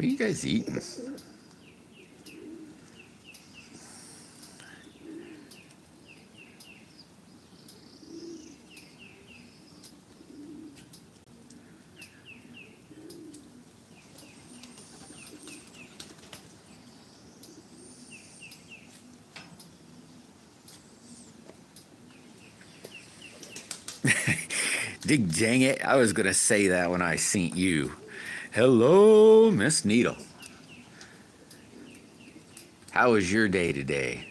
What are you guys eating? Dig dang it. I was going to say that when I seen you. Hello, Miss Needle. How was your day today?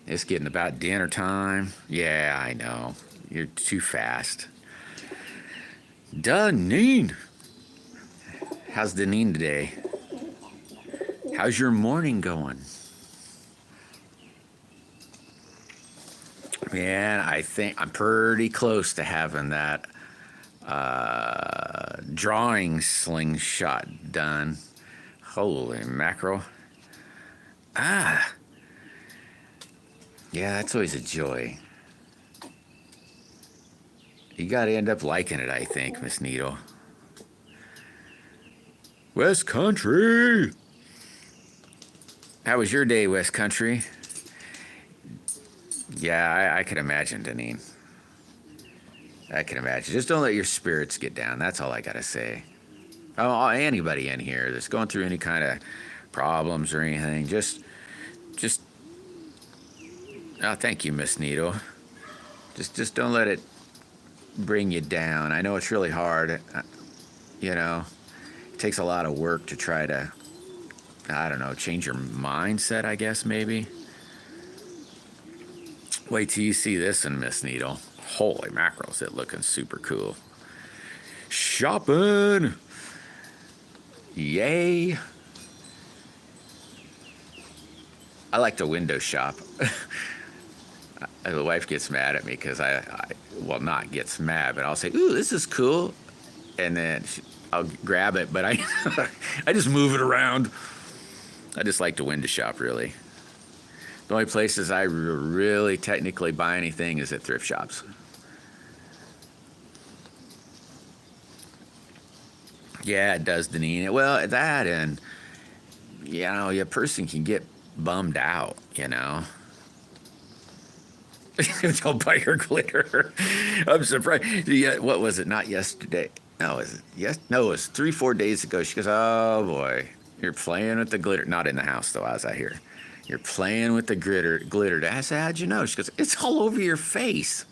It's getting about dinner time. Yeah, I know. You're too fast. Deneen. How's Deneen today? How's your morning going? Man, I think I'm pretty close to having that drawing slingshot done. Holy mackerel. Ah. Yeah, that's always a joy. You got to end up liking it, I think, Miss Needle. West Country. How was your day, West Country? Yeah, I can imagine, Deneen. I can imagine. Just don't let your spirits get down. That's all I got to say. Oh, anybody in here that's going through any kind of problems or anything, just oh, thank you, Miss Needle. Just don't let it bring you down. I know it's really hard. You know, it takes a lot of work to try to, I don't know, change your mindset, I guess, maybe. Wait till you see this one, Miss Needle. Holy mackerel, is it looking super cool. Shopping! Yay! I like to window shop. The wife gets mad at me because well, not gets mad, but I'll say, ooh, this is cool. And then I'll grab it, but I just move it around. I just like to window shop, really. The only places I really technically buy anything is at thrift shops. Yeah, it does, Deneen. Well, that and, you know, a person can get bummed out, you know. Don't buy her glitter. I'm surprised. Yeah, what was it? Not yesterday. No, was it? Yes. No, it was 3-4 days ago. She goes, "Oh boy, you're playing with the glitter." Not in the house though. I was out here. You're playing with the glitter. I said, "How'd you know?" She goes, "It's all over your face."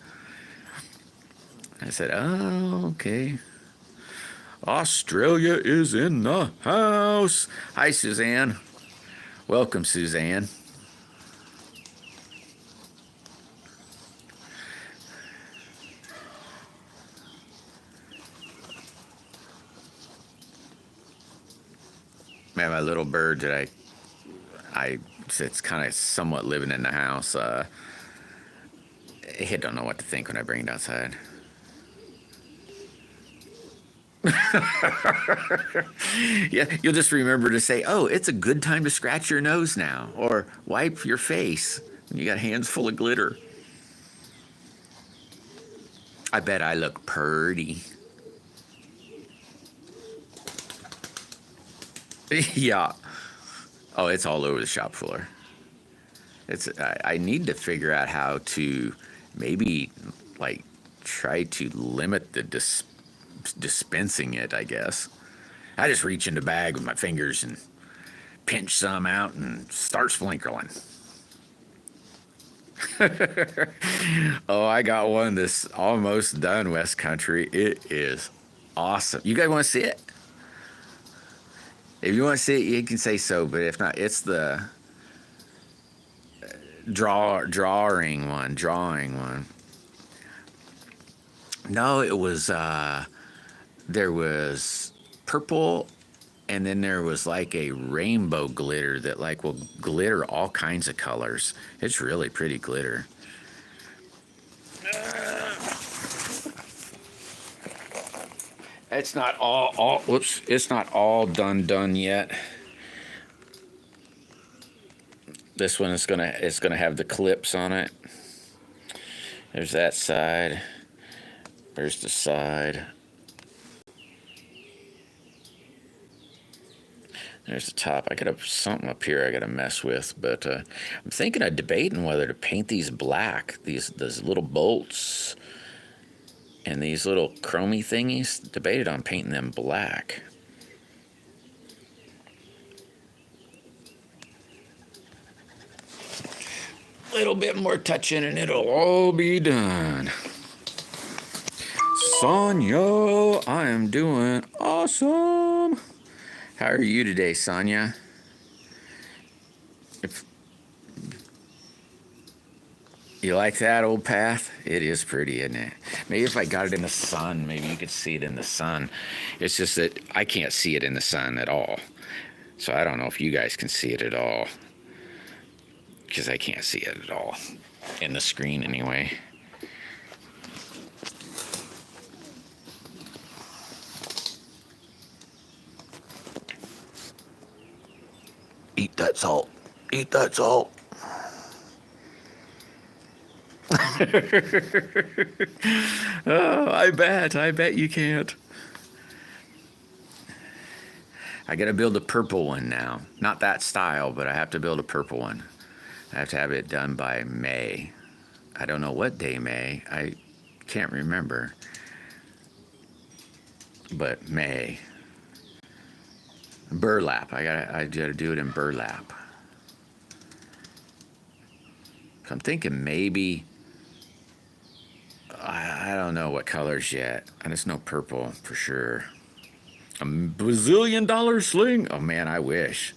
I said, "Oh, okay." Australia is in the house. Hi, Suzanne. Welcome, Suzanne. Man, my little bird that it's kind of somewhat living in the house. He don't know what to think when I bring it outside. Yeah, you'll just remember to say, "Oh, it's a good time to scratch your nose now," or wipe your face. You got hands full of glitter. I bet I look purty. Yeah. Oh, it's all over the shop floor. I need to figure out how to maybe like try to limit the dispensing it, I guess. I just reach in the bag with my fingers and pinch some out and start sprinkling. Oh, I got one that's almost done, West Country. It is awesome. You guys want to see it? If you want to see it, you can say so, but if not, it's the drawing one. No, it was there was purple, and then there was like a rainbow glitter that like will glitter all kinds of colors. It's really pretty glitter. It's not all whoops, it's not all done yet. This one is gonna have the clips on it. There's that side. There's the side. There's the top. I got something up here I got to mess with, but I'm thinking of debating whether to paint these black. Those little bolts and these little chromey thingies. Debated on painting them black. Little bit more touching and it'll all be done. Sonia, I am doing awesome. How are you today, Sonia? If you like that old path, it is pretty, isn't it? Maybe if I got it in the sun, maybe you could see it in the sun. It's just that I can't see it in the sun at all. So I don't know if you guys can see it at all. Because I can't see it at all. In the screen, anyway. Eat that salt. Eat that salt. Oh, I bet you can't. I gotta build a purple one now. Not that style, but I have to build a purple one. I have to have it done by May. I don't know what day May. I can't remember. But May. Burlap. I gotta do it in burlap. So I'm thinking maybe, I don't know what colors yet. I just know purple for sure. A bazillion-dollar sling. Oh man, I wish.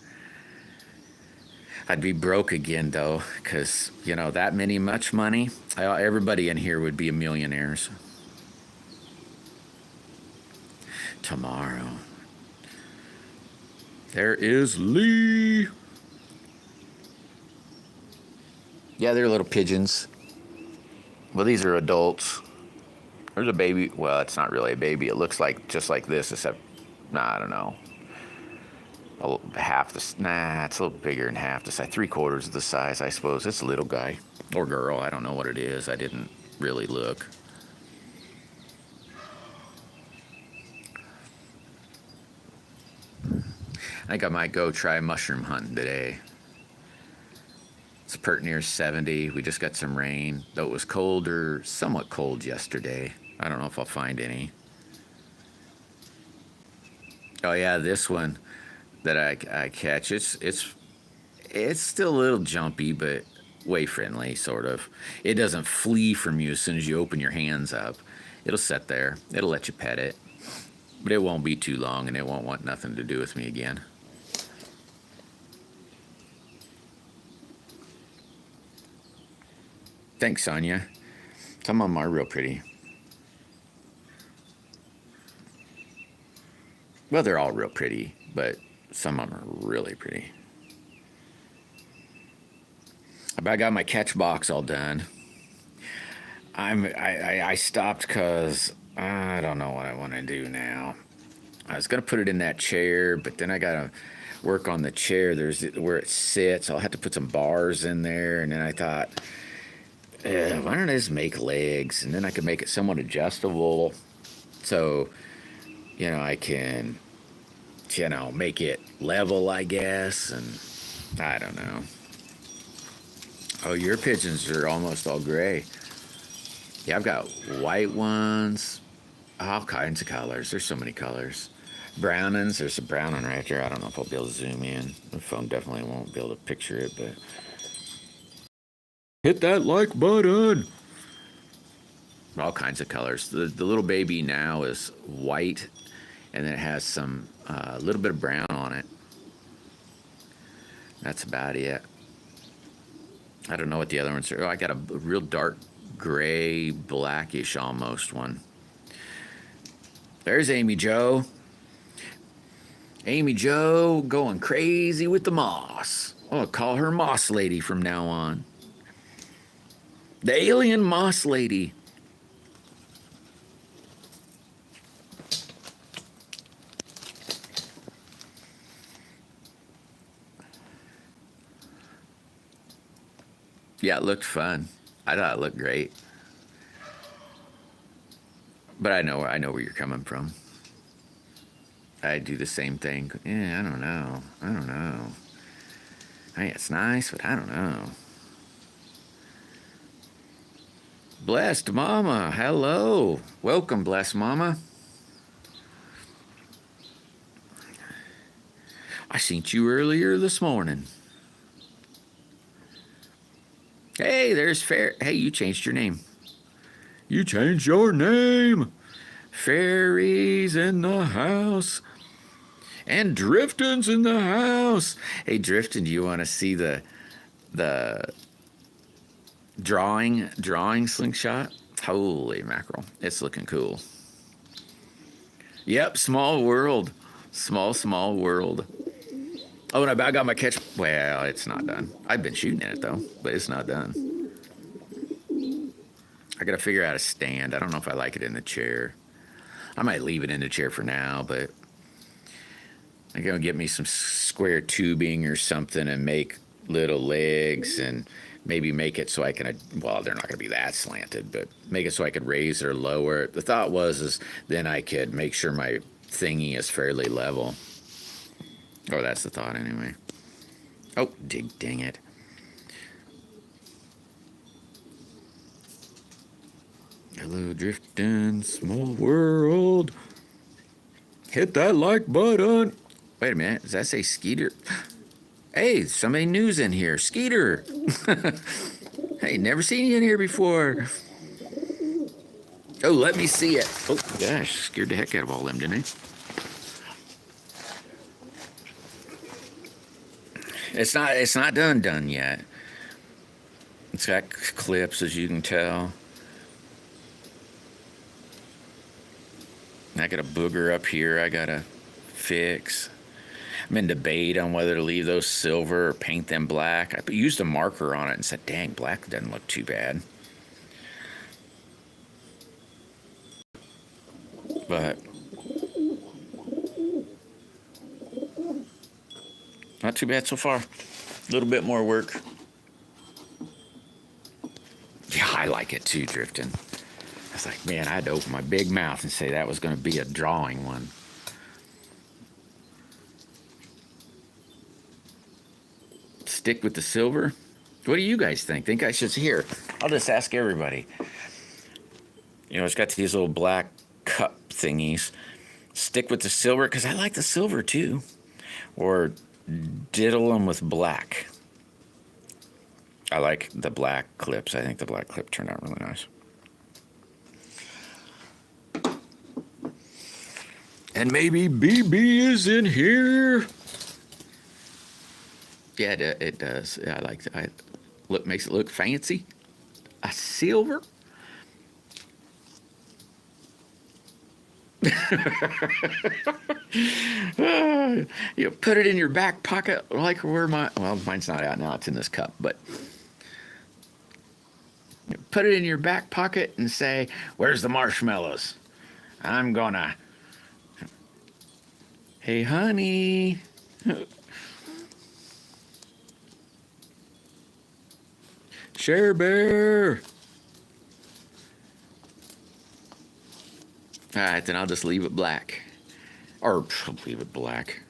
I'd be broke again though, because that much money. Everybody in here would be millionaires. Tomorrow. There is Lee. Yeah, they're little pigeons. Well, these are adults. There's a baby. Well, it's not really a baby. It looks like just like this, except, I don't know. Half the, it's a little bigger than half the size. 3/4 of the size, I suppose. It's a little guy or girl. I don't know what it is. I didn't really look. I think I might go try mushroom hunting today. It's pert near 70. We just got some rain, though it was colder, somewhat cold yesterday. I don't know if I'll find any. Oh yeah, this one that I catch, it's still a little jumpy, but way friendly, sort of. It doesn't flee from you as soon as you open your hands up. It'll sit there. It'll let you pet it, but it won't be too long, and it won't want nothing to do with me again. Thanks, Sonia. Some of them are real pretty. Well, they're all real pretty, but some of them are really pretty. But I got my catch box all done. I stopped because I don't know what I want to do now. I was gonna put it in that chair, but then I gotta work on the chair. There's where it sits. I'll have to put some bars in there, and then I thought, why don't I just make legs, and then I could make it somewhat adjustable, so I can make it level, I guess, and I don't know. Oh, your pigeons are almost all gray. Yeah, I've got white ones, all kinds of colors. There's so many colors. Brownings, there's a brown one right there. I don't know if I'll be able to zoom in. The phone definitely won't be able to picture it, but hit that like button. All kinds of colors. The little baby now is white, and then it has some a little bit of brown on it. That's about it. I don't know what the other ones are. Oh, I got a real dark gray, blackish almost one. There's Amy Jo. Amy Jo going crazy with the moss. I'll call her Moss Lady from now on. The alien Moss Lady. Yeah, it looked fun. I thought it looked great. But I know where you're coming from. I do the same thing. Yeah, I don't know. I don't know. Hey, it's nice, but I don't know. Blessed Mama, hello. Welcome, Blessed Mama. I seen you earlier this morning. Hey, there's Fair. Hey, you changed your name. You changed your name. Fairies in the house. And Drifting's in the house. Hey, Drifting, do you want to see the drawing slingshot? Holy mackerel. It's looking cool. Yep, small world. Small world. Oh, and I got my catch. Well, it's not done. I've been shooting at it, though, but it's not done. I got to figure out a stand. I don't know if I like it in the chair. I might leave it in the chair for now, but I'm going to get me some square tubing or something and make little legs and maybe make it so I can, well, they're not going to be that slanted, but make it so I could raise or lower it. The thought is then I could make sure my thingy is fairly level. Oh, that's the thought anyway. Oh, dang it. Hello, Drifting, small world. Hit that like button. Wait a minute, does that say Skeeter? Hey, somebody new's in here. Skeeter. Hey, never seen you in here before. Oh, let me see it. Oh, gosh, scared the heck out of all them, didn't I? It's not done yet. It's got clips, as you can tell. I got a booger up here I gotta fix. I'm in debate on whether to leave those silver or paint them black. I used a marker on it and said, dang, black doesn't look too bad. But not too bad so far. A little bit more work. Yeah, I like it too, Drifting. I was like, man, I had to open my big mouth and say that was going to be a drawing one. Stick with the silver. What do you guys think? Think I should? Here, I'll just ask everybody. You know, it's got these little black cup thingies. Stick with the silver, because I like the silver too. Or diddle them with black. I like the black clips. I think the black clip turned out really nice. And maybe BB is in here. Yeah, it does. Yeah, I like that. Makes it look fancy. A silver. You put it in your back pocket, like where mine's not out now. It's in this cup, but you put it in your back pocket and say, "Where's the marshmallows? I'm gonna." Hey, honey. Share Bear. All right, then I'll just leave it black. Or leave it black.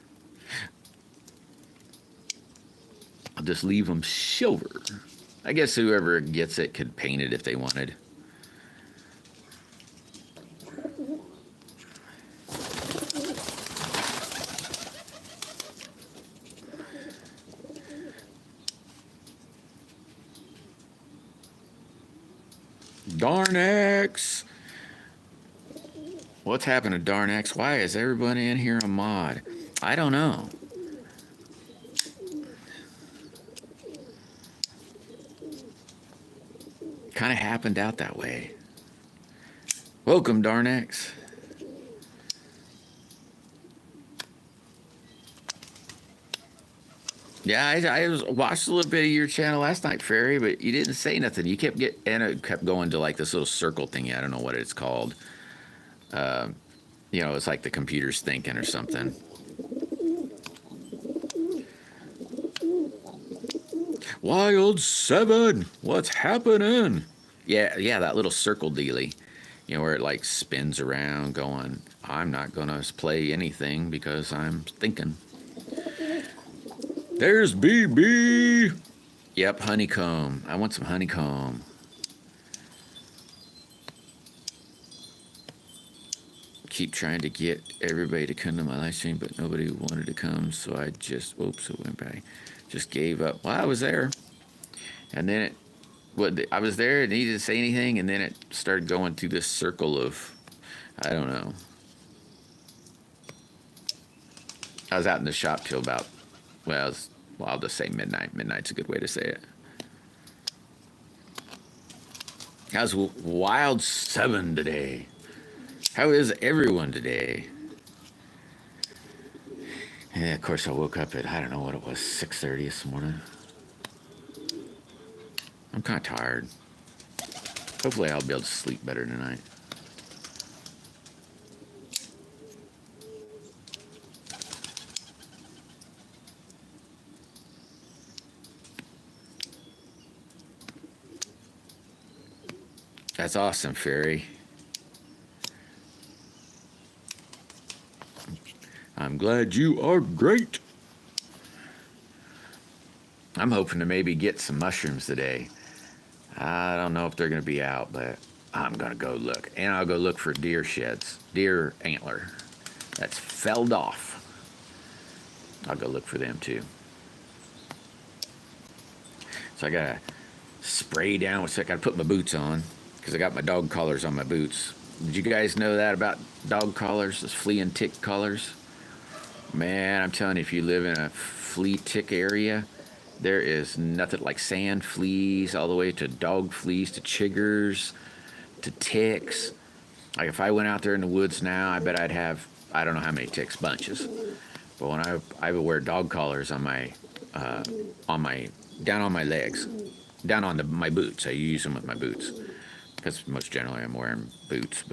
I'll just leave them silver. I guess whoever gets it could paint it if they wanted. Darn X. What's happened to Darn X? Why is everybody in here a mod? I don't know. Kind of happened out that way. Welcome, Darn X. Yeah, I watched a little bit of your channel last night, Fairy, but you didn't say nothing. You kept it kept going to like this little circle thingy. I don't know what it's called. You know, it's like the computer's thinking or something. Wild 7, what's happening? Yeah, that little circle dealy. You know, where it like spins around going. I'm not going to play anything because I'm thinking. There's BB. Yep, honeycomb. I want some honeycomb. Keep trying to get everybody to come to my live stream, but nobody wanted to come, so I just, oops, it went by. Just gave up. Well, I was there, and then I was there and he didn't say anything, and then it started going through this circle of, I don't know. I was out in the shop till about, well, I'll just say midnight. Midnight's a good way to say it. How's Wild 7 today? How is everyone today? And of course I woke up at, I don't know what it was, 6:30 this morning. I'm kind of tired. Hopefully I'll be able to sleep better tonight. That's awesome, Fairy. I'm glad you are great. I'm hoping to maybe get some mushrooms today. I don't know if they're going to be out, but I'm going to go look. And I'll go look for deer sheds, deer antler that's felled off. I'll go look for them too. So I got to spray down. So I got to put my boots on because I got my dog collars on my boots. Did you guys know that about dog collars, those flea and tick collars? Man, I'm telling you, if you live in a flea tick area, there is nothing like sand fleas, all the way to dog fleas, to chiggers, to ticks. Like if I went out there in the woods now, I bet I'd have, I don't know how many ticks, bunches. But when I would wear dog collars on my down on my legs, down on my boots. I use them with my boots because most generally I'm wearing boots,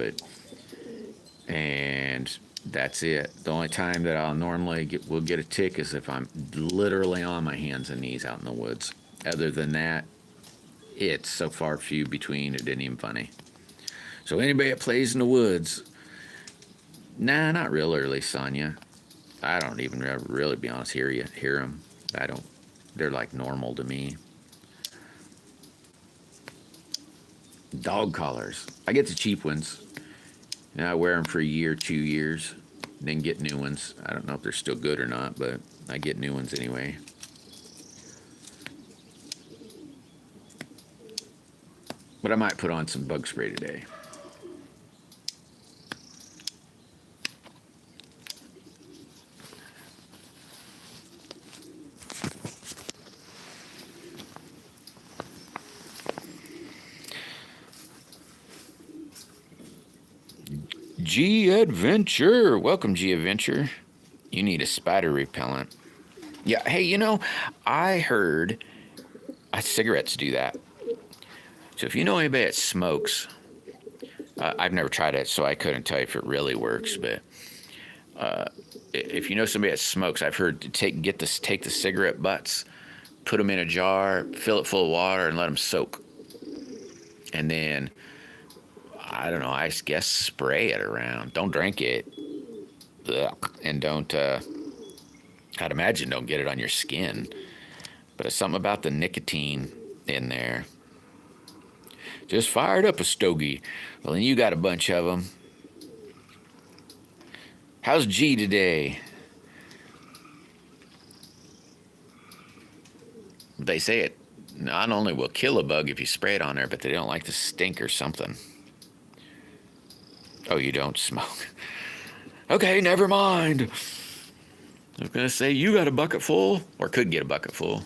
and that's it. The only time that I'll normally will get a tick is if I'm literally on my hands and knees out in the woods. Other than that, it's so far few between, it isn't even funny. So anybody that plays in the woods, nah, not real early, Sonya. I don't even really, be honest, hear them. I don't. They're like normal to me. Dog collars. I get the cheap ones. And I wear them for a year, 2 years, then get new ones. I don't know if they're still good or not, but I get new ones anyway. But I might put on some bug spray today. G Adventure. Welcome, G Adventure. You need a spider repellent. Yeah, hey, I heard cigarettes do that. So if you know anybody that smokes, I've never tried it, so I couldn't tell you if it really works, but if you know somebody that smokes, I've heard to take the cigarette butts, put them in a jar, fill it full of water, and let them soak. And then, I don't know, I guess spray it around. Don't drink it. Ugh. And don't, I'd imagine don't get it on your skin. But it's something about the nicotine in there. Just fired up a stogie. Well, then you got a bunch of them. How's G today? They say it not only will kill a bug if you spray it on there, but they don't like the stink or something. Oh, you don't smoke. Okay, never mind. I was going to say, you got a bucket full, or could get a bucket full.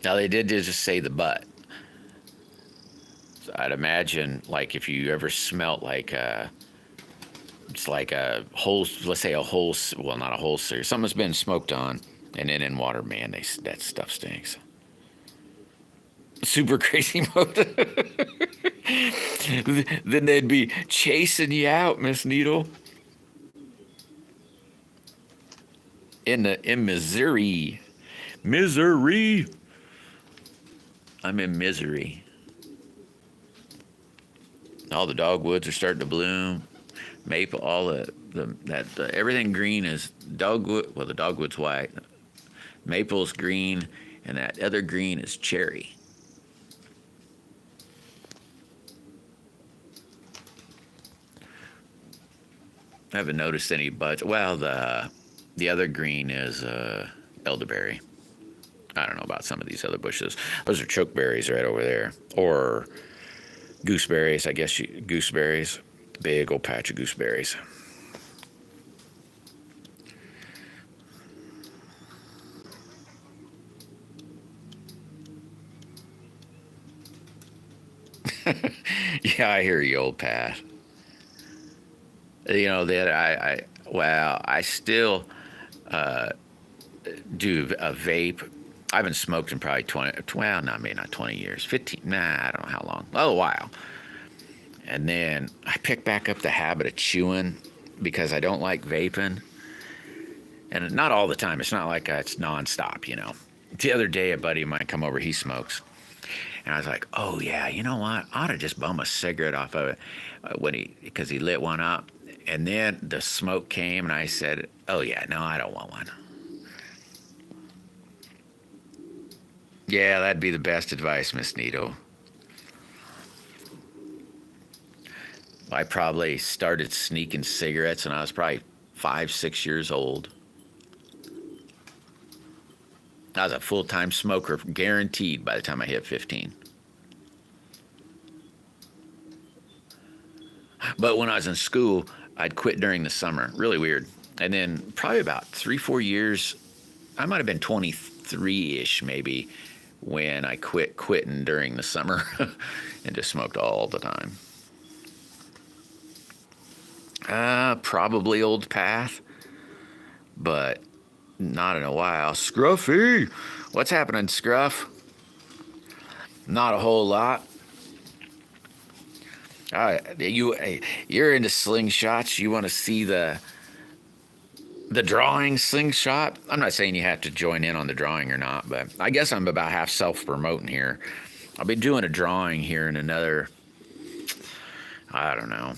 Now, they did just say the butt. So I'd imagine, like, if you ever smelt like it's like a whole, let's say a whole, well, not a whole series, something that's been smoked on, and then in water, man, that stuff stinks. Super crazy mode. Then they'd be chasing you out, Miss Needle. In Missouri. I'm in misery. All the dogwoods are starting to bloom. Maple, all everything green is dogwood. Well, the dogwood's white. Maple's green, and that other green is cherry. I haven't noticed any buds. Well, the other green is elderberry. I don't know about some of these other bushes. Those are chokeberries right over there, or gooseberries. I guess gooseberries. Big old patch of gooseberries. Yeah, I hear you, old Pat. You know that I still do a vape. I haven't smoked in probably 20, well, not maybe not 20 years, 15, nah, I don't know how long, a while. And then I picked back up the habit of chewing because I don't like vaping. And not all the time. It's not like it's nonstop, you know. The other day, a buddy of mine come over, he smokes. And I was like, oh, yeah, you know what? I ought to just bum a cigarette off of it because he lit one up. And then the smoke came, and I said, oh, yeah, no, I don't want one. Yeah, that'd be the best advice, Miss Nito. I probably started sneaking cigarettes when I was probably 5, 6 years old. I was a full-time smoker, guaranteed, by the time I hit 15. But when I was in school, I'd quit during the summer. Really weird. And then probably about 3, 4 years, I might have been 23-ish maybe, when I quitting during the summer and just smoked all the time. Probably old path, but not in a while. Scruffy, what's happening, Scruff? Not a whole lot. You're into slingshots. You want to see the drawing slingshot? I'm not saying you have to join in on the drawing or not, but I guess I'm about half self-promoting here. I'll be doing a drawing here in another, I don't know,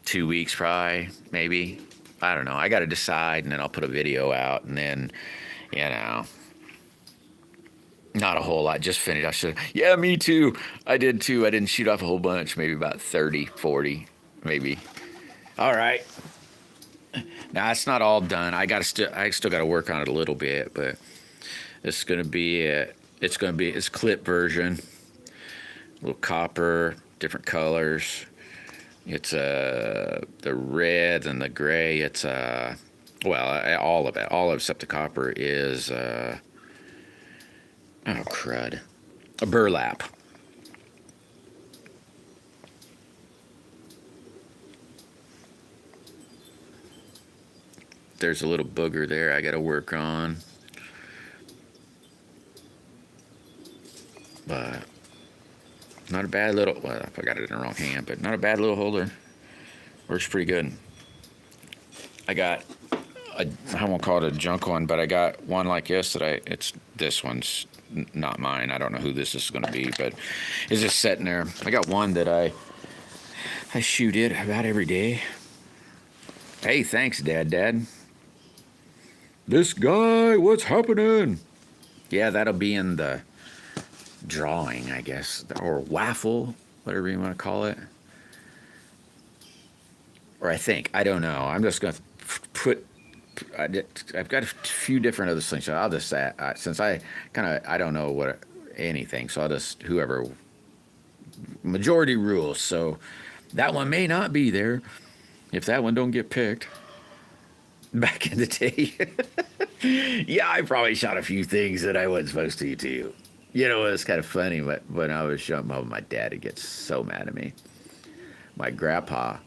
2 weeks probably, maybe. I don't know. I got to decide, and then I'll put a video out, and then, you know, not a whole lot. Just finished. Yeah, me too. I did too. I didn't shoot off a whole bunch, maybe about 30, 40, maybe. All right. Now, it's not all done. I still got to work on it a little bit, but it's going to be its clip version. A little copper, different colors. It's the red and the gray. It's all of it. All except the copper is oh crud, a burlap. There's a little booger there I got to work on, but not a bad little. Well, I got it in the wrong hand, but not a bad little holder. Works pretty good. I won't call it a junk one, but I got one like this this one's not mine. I don't know who this is going to be, but it's just sitting there. I got one that I shoot it about every day. Hey, thanks, Dad. This guy, what's happening? Yeah, that'll be in the drawing, I guess, or waffle, whatever you want to call it. Or I don't know. I'm just going to put. I've got a few different other things. So I'll just say, since I don't know anything, so I'll just whoever. Majority rules. So that one may not be there if that one don't get picked. Back in the day, yeah, I probably shot a few things that I wasn't supposed to too. You know, it was kind of funny, but when I was shooting home, my dad would get so mad at me. My grandpa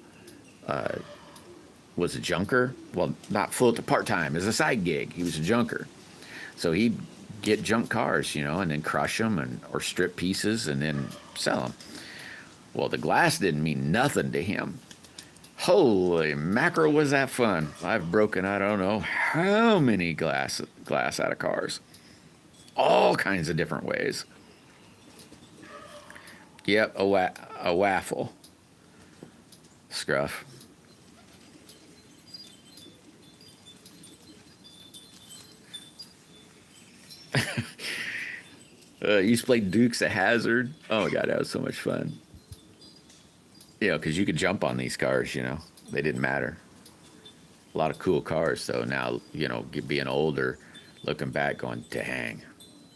was a junker. Well, not full part-time, as a side gig. He was a junker. So he'd get junk cars, you know, and then crush them or strip pieces and then sell them. Well, the glass didn't mean nothing to him. Holy mackerel, was that fun. I've broken, I don't know how many glass out of cars. All kinds of different ways. Yep, a waffle. Scruff. Used to play Dukes of Hazard. Oh my god, that was so much fun. You know, because you could jump on these cars. You know, they didn't matter. A lot of cool cars. So now, you know, being older, looking back, going, dang,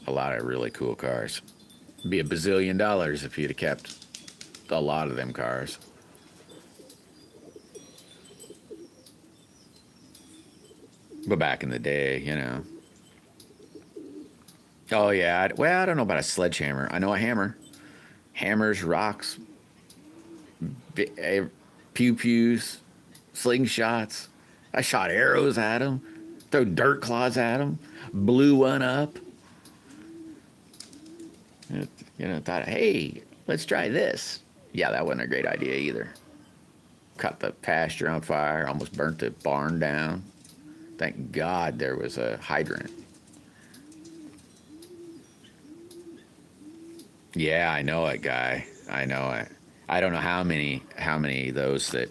a lot of really cool cars. Be $1 bazillion if you'd have kept a lot of them cars. But back in the day, you know. Oh yeah, well, I don't know about a sledgehammer. I know a hammer. Hammers, rocks, pew pews, slingshots. I shot arrows at them, throw dirt clods at them, blew one up. You know, thought, hey, let's try this. Yeah, that wasn't a great idea either. Cut the pasture on fire, almost burnt the barn down. Thank God there was a hydrant. Yeah, I know it, guy. I know it. I don't know how many of those that.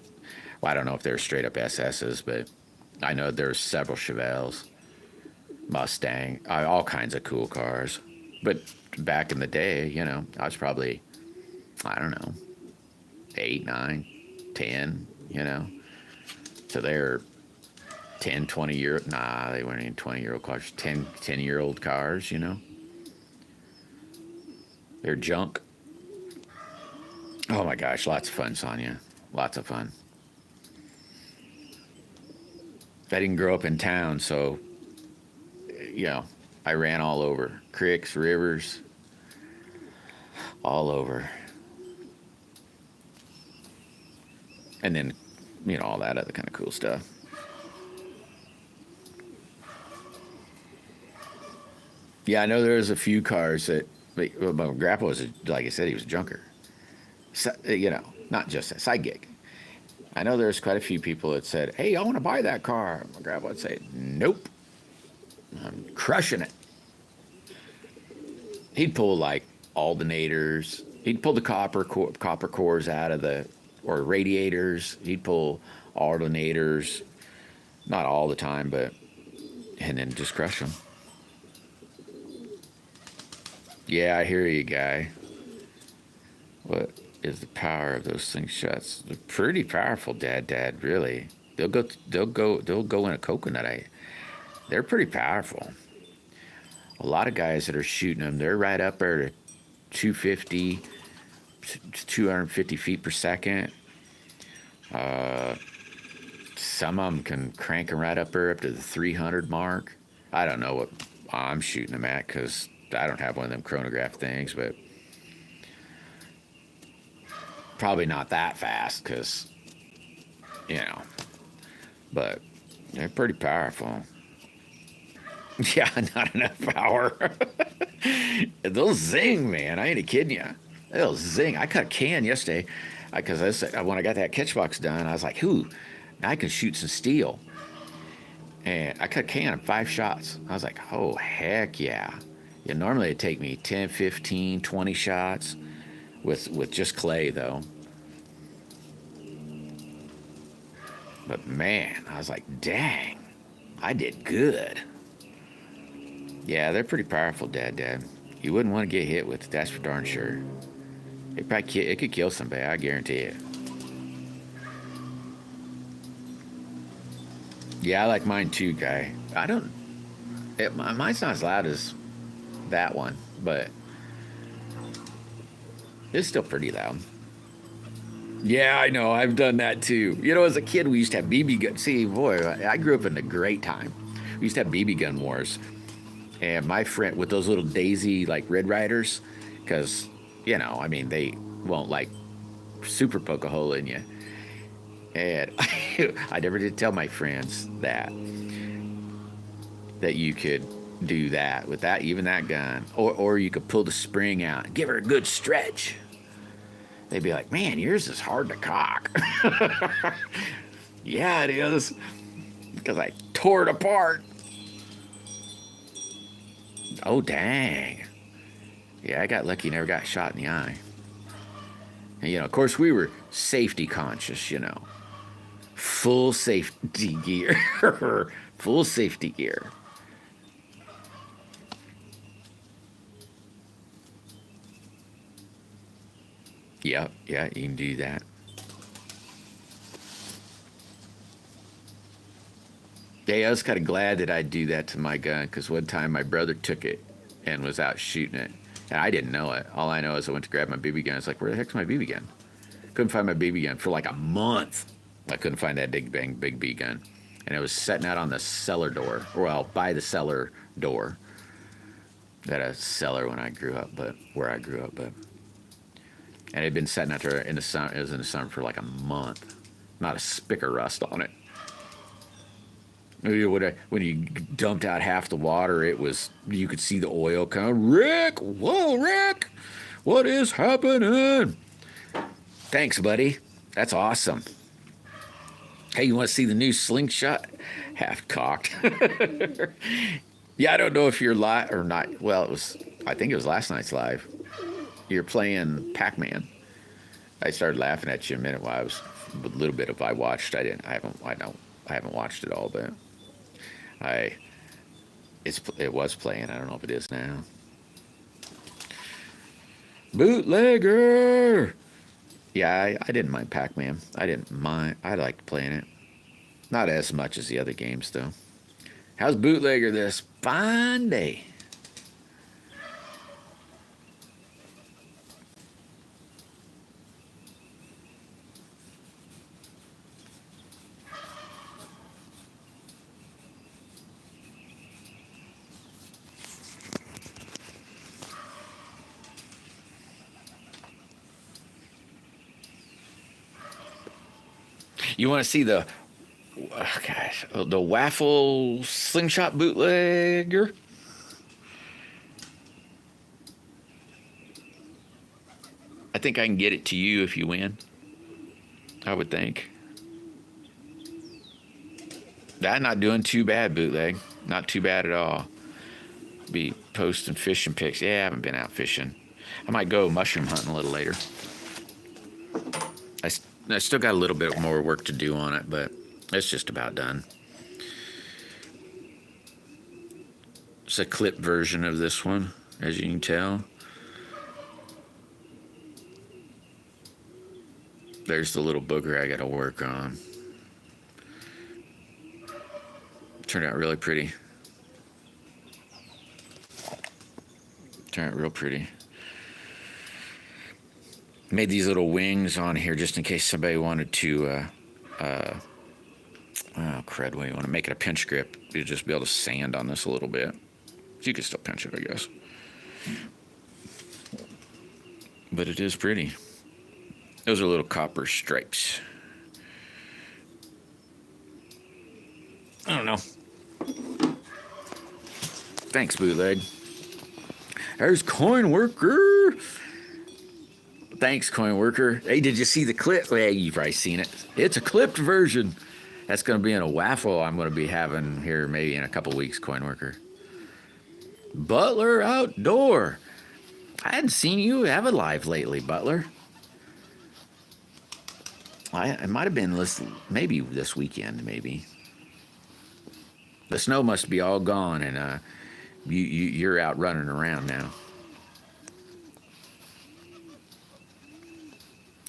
Well, I don't know if they're straight up SSs, but I know there's several Chevelles, Mustang, all kinds of cool cars. But back in the day, you know, I was probably, I don't know, 8, 9, 10, you know. So they're 10, 20 year, nah, they weren't even 20-year-old cars, 10-year-old cars, you know. They're junk. Oh my gosh, lots of fun, Sonia. Lots of fun. I didn't grow up in town, so, you know, I ran all over. Creeks, rivers, all over. And then, you know, all that other kind of cool stuff. Yeah, I know there was a few cars that, well, my grandpa was, like I said, he was a junker. So, you know, not just a side gig. I know there's quite a few people that said, hey, I want to buy that car. My grandpa would say, nope, I'm crushing it. He'd pull like alternators. He'd pull the copper cores out of the, or radiators. He'd pull alternators, not all the time, but, and then just crush them. Yeah, I hear you, guy. What is the power of those slingshots? They're pretty powerful, Dad. Really, they'll go in a coconut. They're pretty powerful. A lot of guys that are shooting them, they're right up there to 250, 250 feet per second. Some of them can crank them right up there up to the 300 mark. I don't know what I'm shooting them at because I don't have one of them chronograph things, but probably not that fast because, you know, but they're pretty powerful. Yeah, not enough power. They'll zing, man. I ain't kidding you. They'll zing. I cut a can yesterday because when I got that catch box done, I was like, "Ooh, now I can shoot some steel." And I cut a can in 5 shots. I was like, "Oh, heck yeah." Yeah, normally it'd take me 10, 15, 20 shots with just clay, though. But man, I was like, dang, I did good. Yeah, they're pretty powerful, Dad. You wouldn't want to get hit with it, that's for darn sure. It could kill somebody, I guarantee it. Yeah, I like mine too, guy. Mine's not as loud as that one, but it's still pretty loud. Yeah, I know. I've done that too. You know, as a kid, we used to have BB guns. See, boy, I grew up in a great time. We used to have BB gun wars. And my friend, with those little Daisy, like Red Riders, because, you know, I mean, they won't, like, super poke a hole in you. And I never did tell my friends that you could do that with that, even that gun. Or you could pull the spring out and give her a good stretch. They'd be like, man, yours is hard to cock. Yeah, it is. Because I tore it apart. Oh, dang. Yeah, I got lucky, never got shot in the eye. And, of course, we were safety conscious, full safety gear, full safety gear. Yep, yeah, you can do that. Yeah, I was kind of glad that I'd do that to my gun because one time my brother took it and was out shooting it, and I didn't know it. All I know is I went to grab my BB gun. I was like, "Where the heck's my BB gun?" Couldn't find my BB gun for like a month. I couldn't find that big B gun, and it was sitting out on the cellar door, well, by the cellar door. At a cellar when I grew up, but where I grew up, but and it had been sitting out there in the sun. It was in the sun for like a month. Not a spick of rust on it. When you dumped out half the water, you could see the oil come. Rick, whoa, Rick, what is happening? Thanks, buddy. That's awesome. Hey, you want to see the new Slingshot? Half cocked. Yeah, I don't know if you're live or not. Well, I think it was last night's live. You're playing Pac-Man. I started laughing at you a minute while a little bit of I watched. I haven't watched it all, but it was playing. I don't know if it is now. Bootlegger. Yeah, I didn't mind Pac-Man. I liked playing it. Not as much as the other games, though. How's Bootlegger this fine day? You want to see the waffle slingshot bootlegger? I think I can get it to you if you win. I would think. That's not doing too bad, bootleg. Not too bad at all. Be posting fishing pics. Yeah, I haven't been out fishing. I might go mushroom hunting a little later. I still got a little bit more work to do on it, but it's just about done. It's a clip version of this one, as you can tell. There's the little booger I got to work on. Turned out really pretty. Turned out real pretty. Made these little wings on here just in case somebody wanted to, oh crud, what do you want to make it a pinch grip? You'd just be able to sand on this a little bit. You could still pinch it, I guess. But it is pretty. Those are little copper stripes. I don't know. Thanks, bootleg. There's Coin Worker. Thanks, Coin Worker. Hey, did you see the clip? Well, you've probably seen it. It's a clipped version. That's going to be in a waffle I'm going to be having here maybe in a couple weeks, Coin Worker. Butler Outdoor. I hadn't seen you have a live lately, Butler. It might have been maybe this weekend, maybe. The snow must be all gone, and you're out running around now.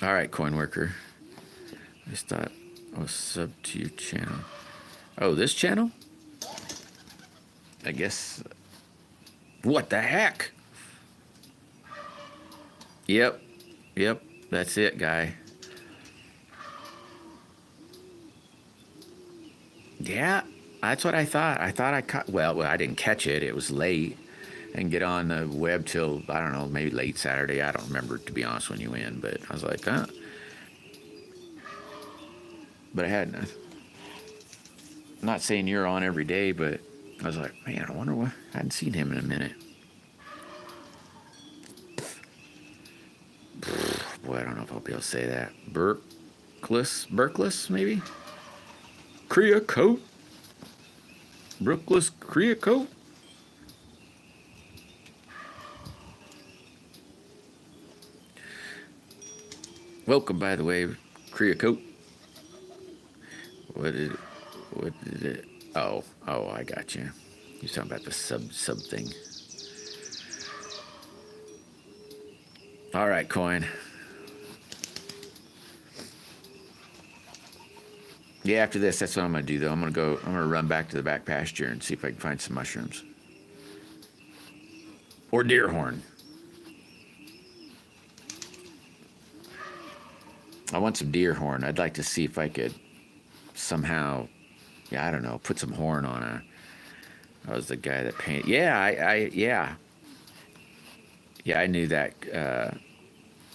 All right, Coin Worker. I just thought I was sub to your channel. Oh, this channel? I guess. What the heck? Yep. That's it, guy. Yeah, that's what I thought. I thought I caught. Well, I didn't catch it. It was late. And get on the web till, I don't know, maybe late Saturday. I don't remember, to be honest, when you win. But I was like, huh. But I hadn't. I'm not saying you're on every day, but I was like, man, I wonder what. I hadn't seen him in a minute. Boy, I don't know if I'll be able to say that. Berkless, maybe? Kriya coat? Brookless Kriya coat? Welcome, by the way, Kriya. What did it? Oh, I got you. You're talking about the sub thing. All right, coin. Yeah, after this, that's what I'm gonna do though. I'm gonna run back to the back pasture and see if I can find some mushrooms. Or deer horn. I want some deer horn. I'd like to see if I could somehow, yeah, I don't know, put some horn on a. I was the guy that painted. Yeah, yeah, I knew that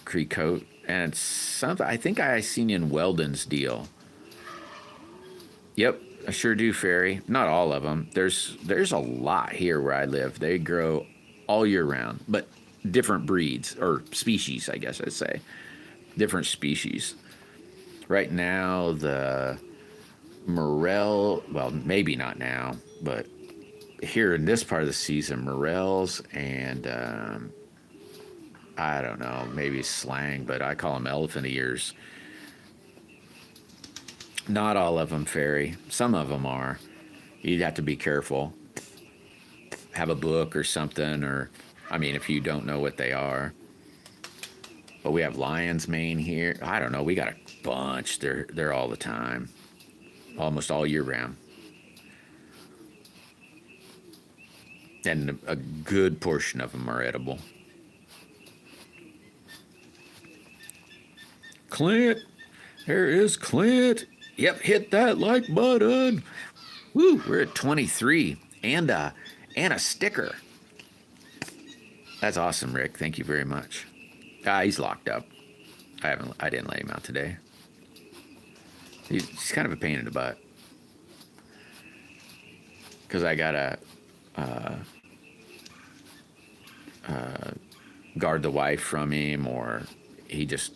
Cree coat, and it's something I think I seen in Weldon's deal. Yep, I sure do, Fairy. Not all of them. There's a lot here where I live. They grow all year round, but different breeds or species, I guess I'd say. Different species. Right now, the morel, well, maybe not now, but here in this part of the season, morels and I don't know, maybe slang, but I call them elephant ears. Not all of them, Fairy. Some of them are. You'd have to be careful. Have a book or something, or, I mean, if you don't know what they are. But we have lion's mane here. I don't know. We got a bunch. They're all the time. Almost all year round. And a good portion of them are edible. Clint. There is Clint. Yep, hit that like button. Woo, we're at 23 and a sticker. That's awesome, Rick. Thank you very much. He's locked up. I didn't let him out today. He's kind of a pain in the butt. Because I gotta guard the wife from him, or he just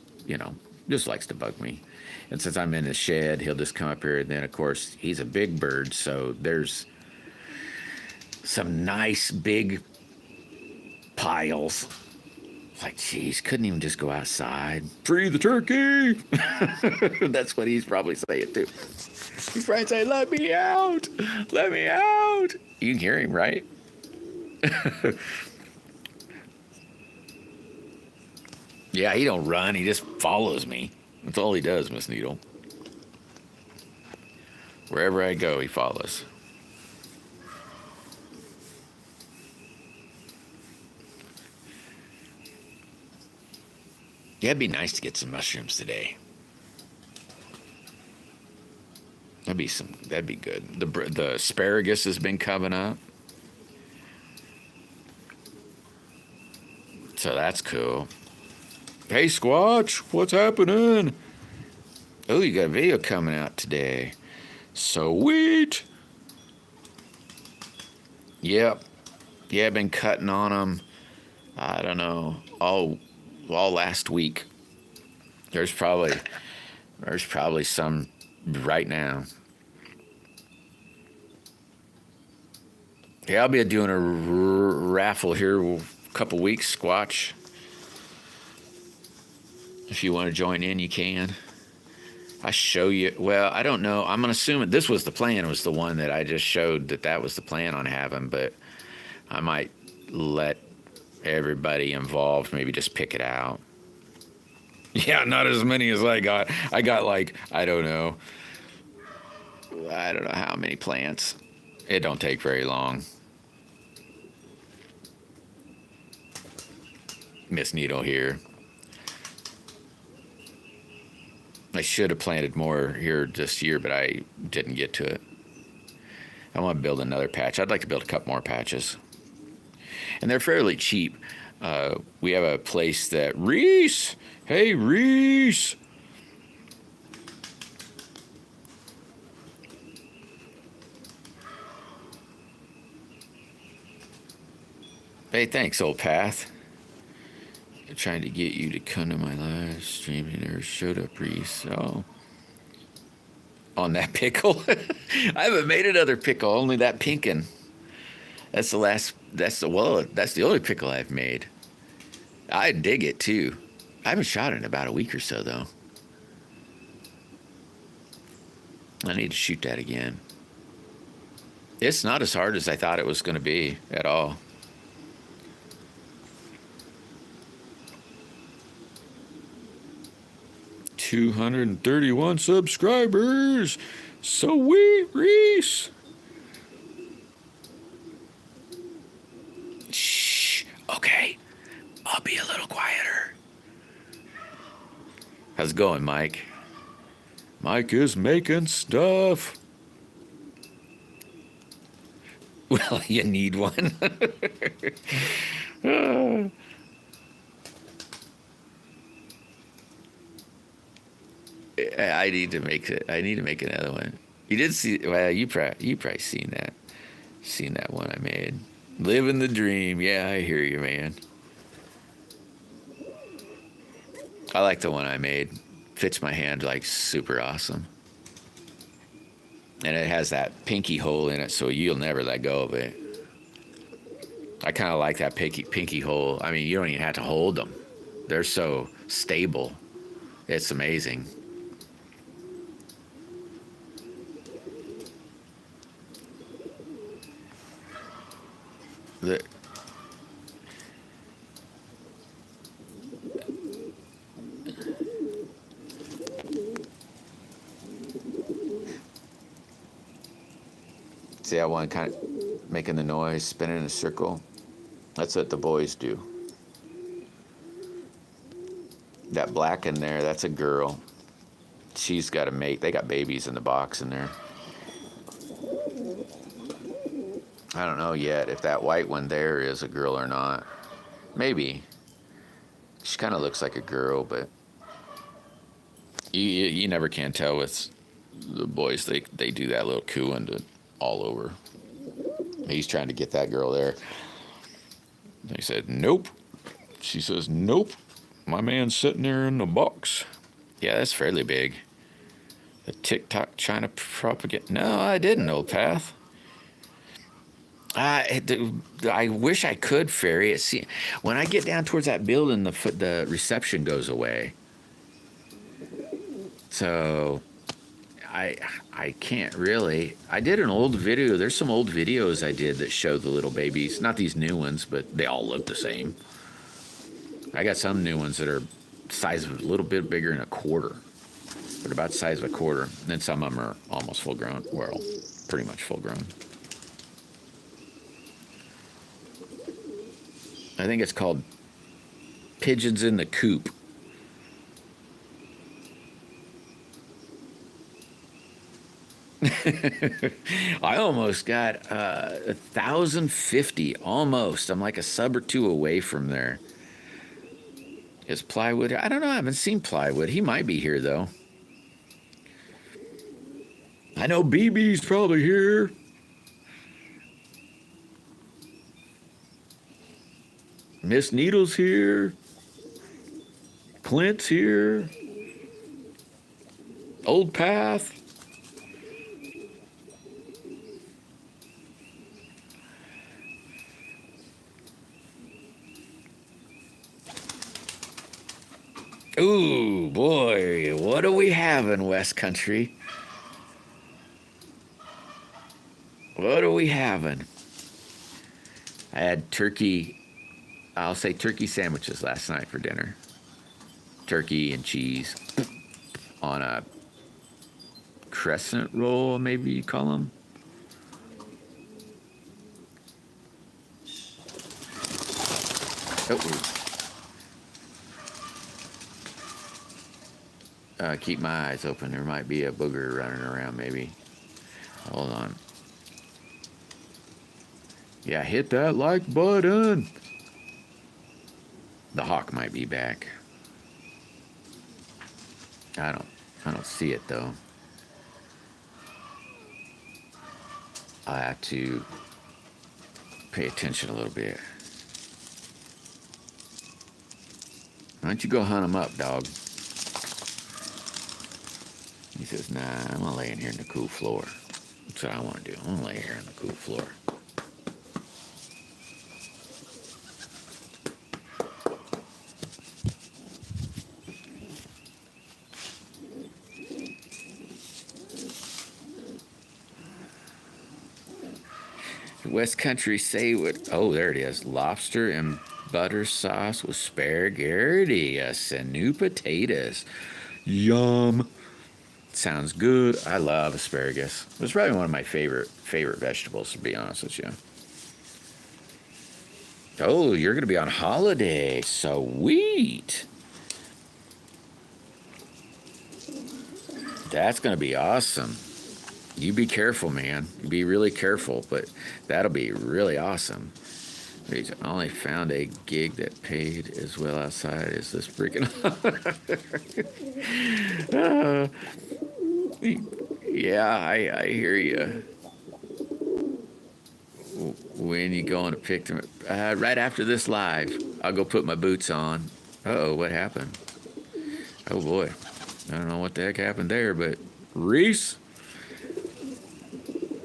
likes to bug me. And since I'm in the shed, he'll just come up here. And then, of course, he's a big bird, so there's some nice big piles. It's like, geez, couldn't even just go outside. Free the turkey! That's what he's probably saying, too. He's probably saying, let me out! Let me out! You can hear him, right? Yeah, he don't run. He just follows me. That's all he does, Miss Needle. Wherever I go, he follows. Yeah, it'd be nice to get some mushrooms today. That'd be good. The asparagus has been coming up. So that's cool. Hey, Squatch, what's happening? Oh, you got a video coming out today. Sweet. Yep. Yeah, I've been cutting on them. I don't know, all last week. There's probably some right now. Yeah, I'll be doing a raffle here a couple weeks, Squatch. If you want to join in, you can. I show you. Well, I don't know. I'm going to assume this was the plan. Was the one that I just showed that was the plan on having. But I might let everybody involved maybe just pick it out. Yeah, not as many as I got. I got like, I don't know how many plants. It don't take very long. Miss Needle here. I should have planted more here this year, but I didn't get to it. I want to build another patch. I'd like to build a couple more patches. And they're fairly cheap. We have a place that... Reese! Hey, Reese! Hey, thanks, old path. Trying to get you to come to my live stream. You never showed up, Reese. Oh. On that pickle? I haven't made another pickle, only that pinkin'. That's the only pickle I've made. I dig it too. I haven't shot it in about a week or so, though. I need to shoot that again. It's not as hard as I thought it was going to be at all. $231 subscribers. Sweet Reese. Shh. Okay. I'll be a little quieter. How's it going, Mike? Mike is making stuff. Well, you need one. I need to make it. I need to make another one. You did see? Well, you probably seen that. Seen that one I made. Living the dream. Yeah, I hear you, man. I like the one I made. Fits my hand like super awesome. And it has that pinky hole in it, so you'll never let go of it. I kind of like that pinky hole. I mean, you don't even have to hold them. They're so stable. It's amazing. See that one kind of making the noise, spinning in a circle? That's what the boys do. That black in there, that's a girl. She's got a mate. They got babies in the box in there. I don't know yet if that white one there is a girl or not. Maybe. She kind of looks like a girl, but you never can tell with the boys. They do that little cooing to all over. He's trying to get that girl there. They said, nope. She says, nope. My man's sitting there in the box. Yeah, that's fairly big. The TikTok China propaganda. No, I didn't, Old Path. I wish I could ferry it. See, when I get down towards that building, the reception goes away. So I can't really. I did an old video. There's some old videos I did that show the little babies. Not these new ones, but they all look the same. I got some new ones that are size of a little bit bigger than a quarter. But about the size of a quarter. And then some of them are almost full grown. Well, pretty much full grown. I think it's called Pigeons in the Coop. I almost got 1,050, almost. I'm like a sub or two away from there. Is Plywood? I don't know. I haven't seen Plywood. He might be here, though. I know BB's probably here. Miss Needle's here. Clint's here. Old Path. Ooh, boy, what do we have in West Country? What are we having? I had turkey, I'll say turkey sandwiches last night for dinner. Turkey and cheese on a crescent roll, maybe you call them. Oh. Keep my eyes open. There might be a booger running around, maybe. Hold on. Yeah, hit that like button. The hawk might be back. I don't see it though. I have to pay attention a little bit. Why don't you go hunt him up, dog? He says, nah, I'm gonna lay in here in the cool floor. That's what I want to do. I'm gonna lay here on the cool floor. West Country say what? Oh, there it is. Lobster and butter sauce with asparagus and new potatoes. Yum. Sounds good. I love asparagus. It's probably one of my favorite vegetables, to be honest with you. Oh, you're gonna be on holiday. Sweet. That's gonna be awesome. You be careful, man. You be really careful, but that'll be really awesome. I only found a gig that paid as well outside as this freaking. Yeah, I hear you. When you going to pick them? Right after this live, I'll go put my boots on. Uh-oh, what happened? Oh boy, I don't know what the heck happened there, but Reese,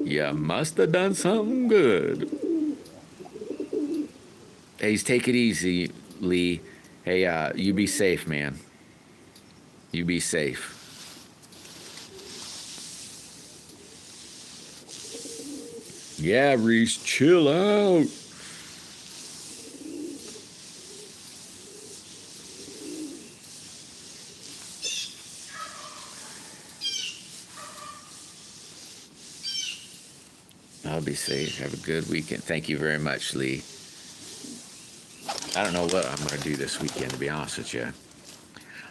you must have done something good. Hey, take it easy, Lee. Hey, you be safe, man. You be safe. Yeah, Reese, chill out. I'll be safe. Have a good weekend. Thank you very much, Lee. I don't know what I'm going to do this weekend, to be honest with you.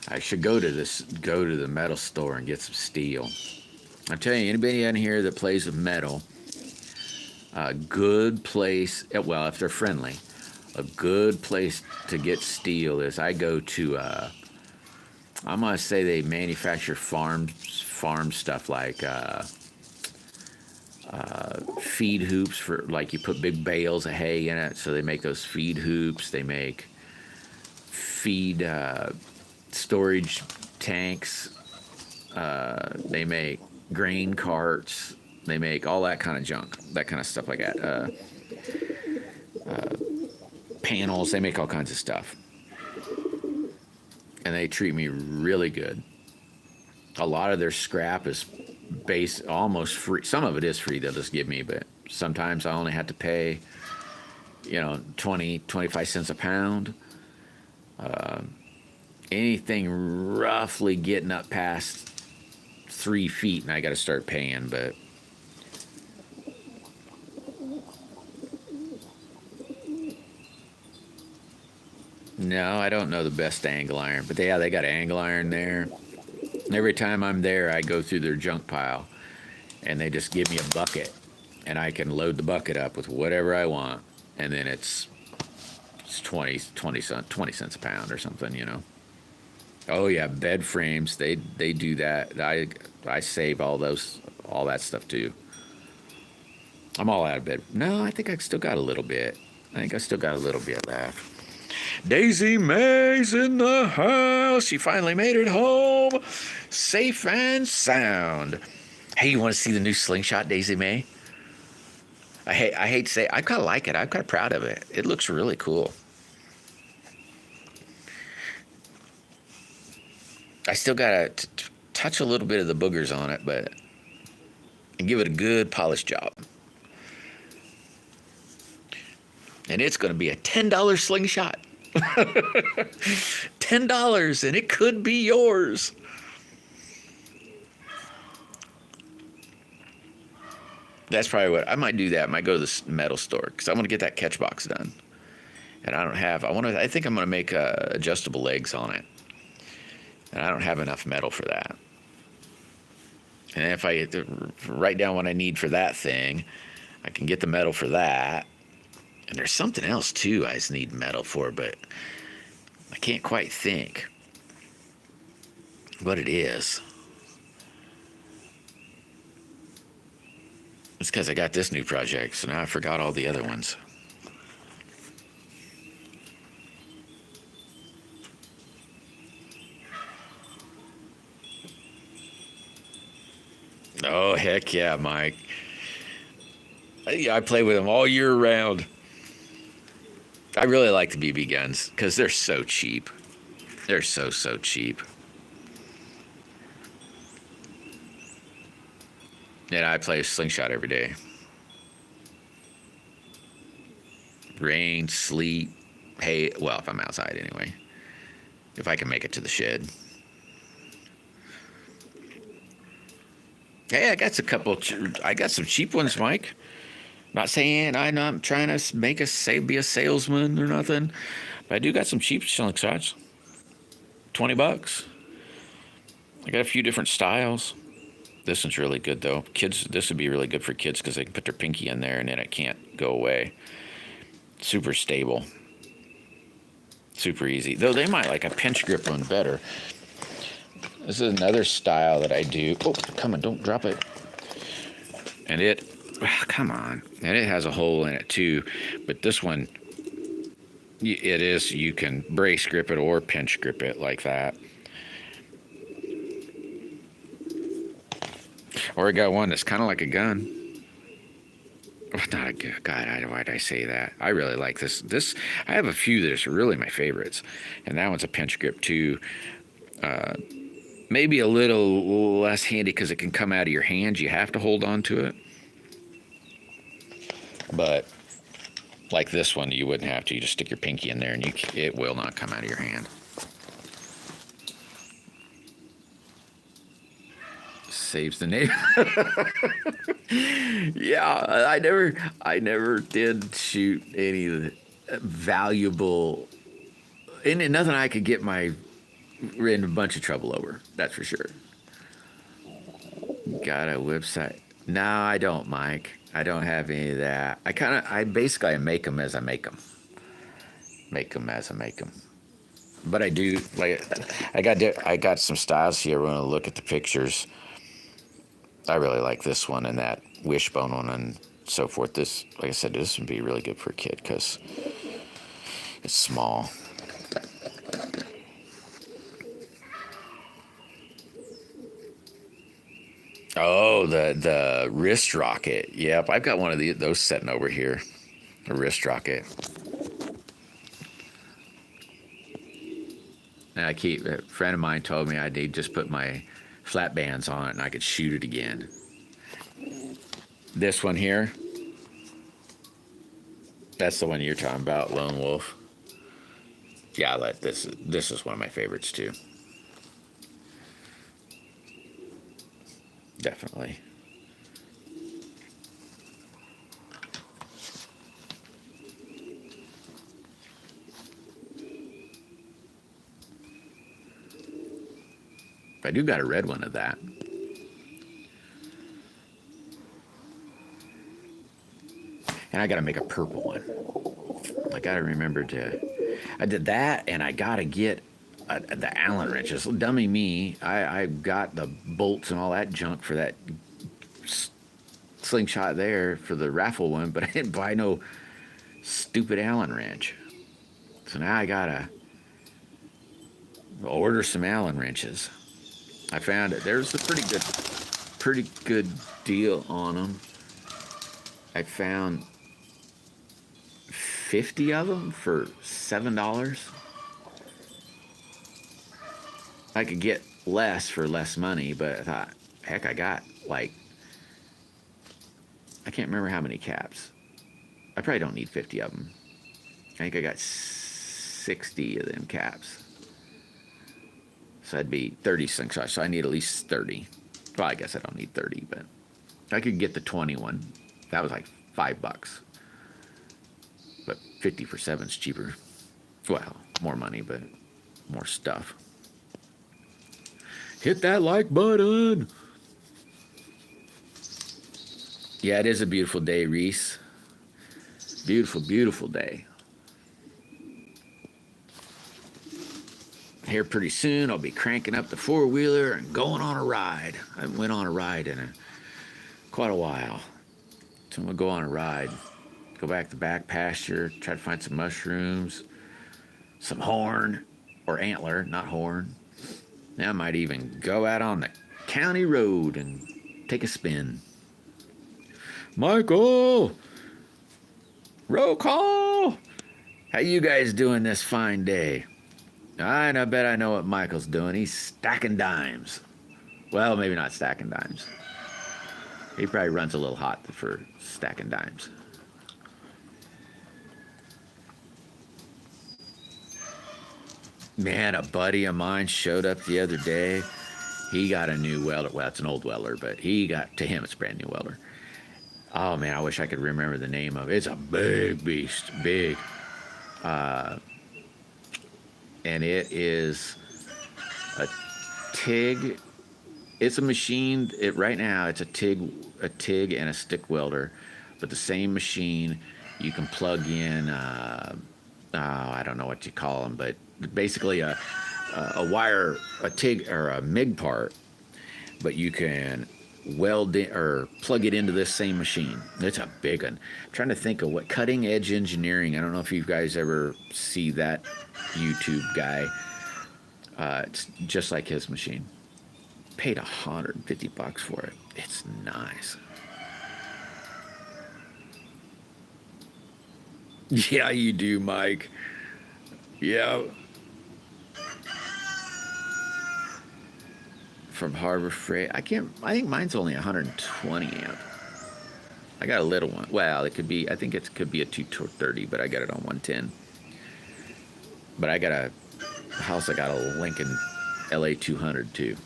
I should go to the metal store and get some steel. I'm telling you, anybody in here that plays with metal, a good place, well, if they're friendly, a good place to get steel is I go to, I'm going to say they manufacture farm stuff like feed hoops for, like, you put big bales of hay in it, so they make those feed hoops. They make feed storage tanks. They make grain carts. They make all that kind of junk, that kind of stuff like that. Panels. They make all kinds of stuff, and they treat me really good. A lot of their scrap is almost free. Some of it is free, they'll just give me, but sometimes I only have to pay 25 cents a pound. Anything roughly getting up past 3 feet and I got to start paying, but no, I don't know the best angle iron, but they got angle iron there. Every time I'm there, I go through their junk pile, and they just give me a bucket, and I can load the bucket up with whatever I want, and then it's 20 cents a pound or something. Oh yeah, bed frames. They do that. I save all that stuff too. I'm all out of bed. No, I think I still got a little bit. Left. Daisy May's in the house. She finally made it home, safe and sound. Hey, you want to see the new Slingshot, Daisy May? I hate to say it, I kind of like it. I'm kind of proud of it. It looks really cool. I still got to touch a little bit of the boogers on it, and give it a good polish job. And it's going to be a $10 Slingshot. $10, and it could be yours. That's probably what I might do. That I might go to the metal store because I want to get that catch box done. And I think I'm going to make adjustable legs on it. And I don't have enough metal for that. And if I write down what I need for that thing, I can get the metal for that. And there's something else too I just need metal for, but I can't quite think what it is. It's because I got this new project, so now I forgot all the other ones. Oh, heck yeah, Mike. I play with them all year round. I really like the BB guns because they're so cheap. They're so cheap. And I play Slingshot every day. Rain, sleet, hay. Well, if I'm outside anyway. If I can make it to the shed. Hey, I got a couple. I got some cheap ones, Mike. Not saying I'm not trying to be a salesman or nothing, but I do got some cheap slingshots. $20. I got a few different styles. This one's really good though. Kids, this would be really good for kids because they can put their pinky in there and then it can't go away. Super stable. Super easy. Though they might like a pinch grip one better. This is another style that I do. Oh, come on, don't drop it. And it, come on. And it has a hole in it too. But this one, it is, you can brace grip it or pinch grip it like that. Or I got one that's kind of like a gun. Not a good, God, why'd I say that? I really like this. I have a few that are really my favorites. And that one's a pinch grip too. Maybe a little less handy because it can come out of your hands. You have to hold on to it. But like this one, you wouldn't have to. You just stick your pinky in there and it will not come out of your hand. Saves the name. Yeah, I never did shoot any valuable, and nothing I could get in a bunch of trouble over. That's for sure. Got a website? No, I don't, Mike. I don't have any of that. I basically make them as I make them. Make them as I make them. But I do, like, I got some styles here. We're going to look at the pictures. I really like this one and that wishbone one and so forth. This, like I said, this would be really good for a kid because it's small. Oh, the wrist rocket. Yep, I've got one of those sitting over here. A wrist rocket. And a friend of mine told me I did just put my flat bands on it and I could shoot it again. This one here, that's the one you're talking about, Lone Wolf. Yeah, this is one of my favorites too. Definitely. I do got a red one of that. And I got to make a purple one. I got to remember I did that, and I got to get the Allen wrenches. Dummy me, I got the bolts and all that junk for that slingshot there for the raffle one, but I didn't buy no stupid Allen wrench. So now I got to order some Allen wrenches. I found it. There's a pretty good deal on them. I found 50 of them for $7. I could get less for less money, but I thought, heck, I got I can't remember how many caps. I probably don't need 50 of them. I think I got 60 of them caps. So that'd be 30 slingshots. So I need at least 30. Well, I guess I don't need 30, but I could get the 21. That was like $5. But 50 for 7 is cheaper. Well, more money, but more stuff. Hit that like button. Yeah, it is a beautiful day, Reese. Beautiful, beautiful day. Here pretty soon, I'll be cranking up the four-wheeler and going on a ride. I haven't went on a ride in quite a while. So I'm going to go on a ride. Go back to back pasture, try to find some mushrooms, some horn, or antler, not horn. Now I might even go out on the county road and take a spin. Michael! Roll call! How you guys doing this fine day? I bet I know what Michael's doing. He's stacking dimes. Well, maybe not stacking dimes. He probably runs a little hot for stacking dimes. Man, a buddy of mine showed up the other day. He got a new welder. Well, it's an old welder, but to him, it's a brand new welder. Oh man, I wish I could remember the name of it. It's a big beast, big. And it is a TIG. It's a machine. Right now, it's a TIG and a stick welder, but the same machine. You can plug in. I don't know what you call them, but basically a wire, a TIG or a MIG part, but you can weld it or plug it into this same machine. It's a big one. I'm trying to think of what cutting edge engineering. I don't know if you guys ever see that YouTube guy. It's just like his machine. Paid $150 for it. It's nice. Yeah, you do, Mike. Yeah. From Harbor Freight. I think mine's only 120 amp. I got a little one. Well, it could be. I think it could be a 230, but I got it on 110. But I got a house. I got a Lincoln LA 200 too.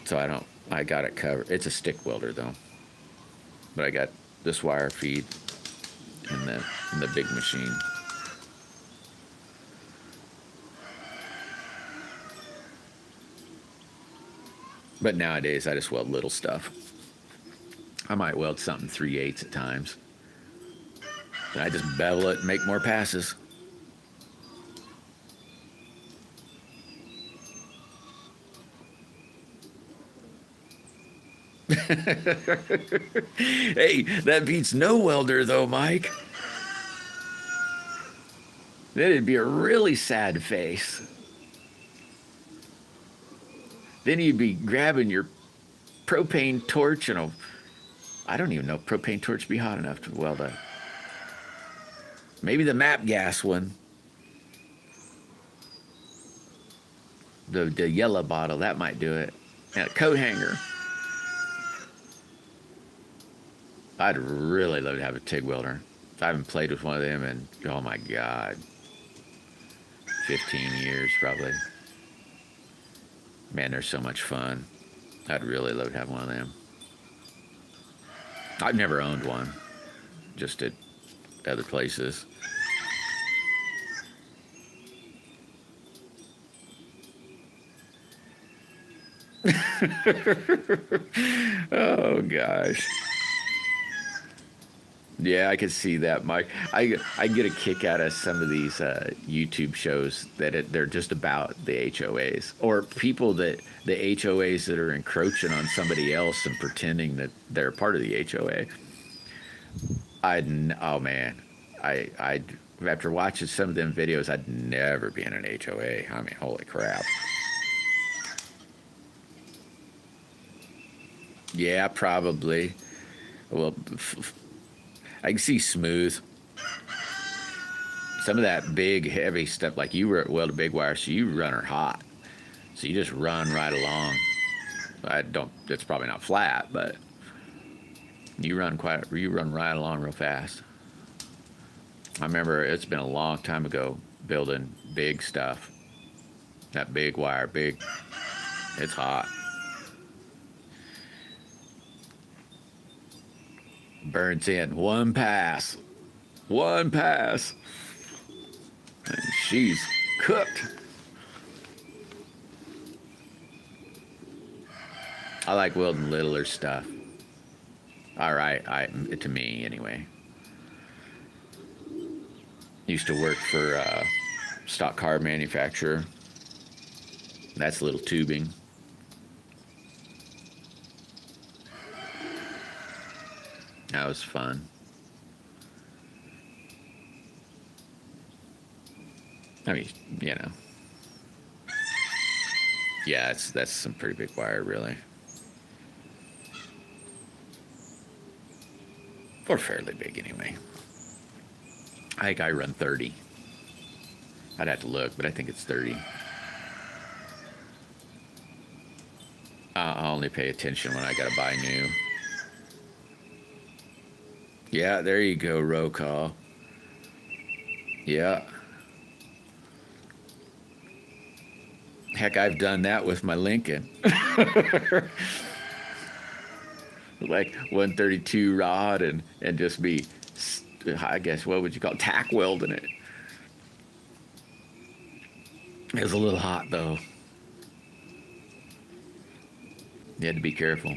So I got it covered. It's a stick welder though. But I got this wire feed in the big machine. But nowadays I just weld little stuff. I might weld something 3/8 at times. And I just bevel it and make more passes. Hey, that beats no welder though, Mike. Then it'd be a really sad face. Then you'd be grabbing your propane torch and I don't even know if propane torch would be hot enough to weld a. Maybe the map gas one. The yellow bottle, that might do it. And a coat hanger. I'd really love to have a TIG welder. I haven't played with one of them in, oh my God, 15 years probably. Man, they're so much fun. I'd really love to have one of them. I've never owned one, just at other places. Oh gosh. Yeah, I could see that, Mike. I get a kick out of some of these YouTube shows that they're just about the HOAs or people that the HOAs that are encroaching on somebody else and pretending that they're part of the HOA. Oh man, I after watching some of them videos, I'd never be in an HOA. I mean, holy crap. Yeah, probably. Well, I can see smooth. Some of that big, heavy stuff, like you weld a big wire, so you run her hot. So you just run right along. It's probably not flat, but you run right along real fast. I remember it's been a long time ago building big stuff. That big wire, it's hot. Burns in one pass. And she's cooked. I like welding littler stuff. All right, to me anyway. Used to work for a stock car manufacturer. That's little tubing. That was fun. I mean, you know. Yeah, that's some pretty big wire, really. Or fairly big, anyway. I think I run 30. I'd have to look, but I think it's 30. I'll only pay attention when I gotta buy new. Yeah, there you go, roll call. Yeah. Heck, I've done that with my Lincoln. Like 132 rod and just be, I guess, what would you call it? Tack welding it. It was a little hot though. You had to be careful.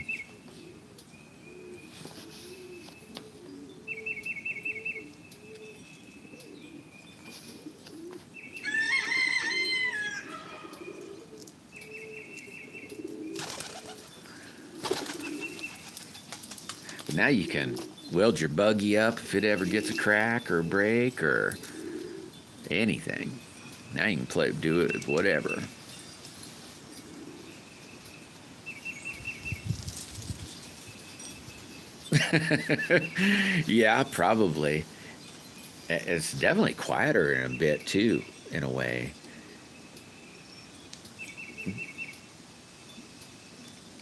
But now you can weld your buggy up if it ever gets a crack or a break or anything. Now you can do it whatever. Yeah, probably. It's definitely quieter in a bit too, in a way.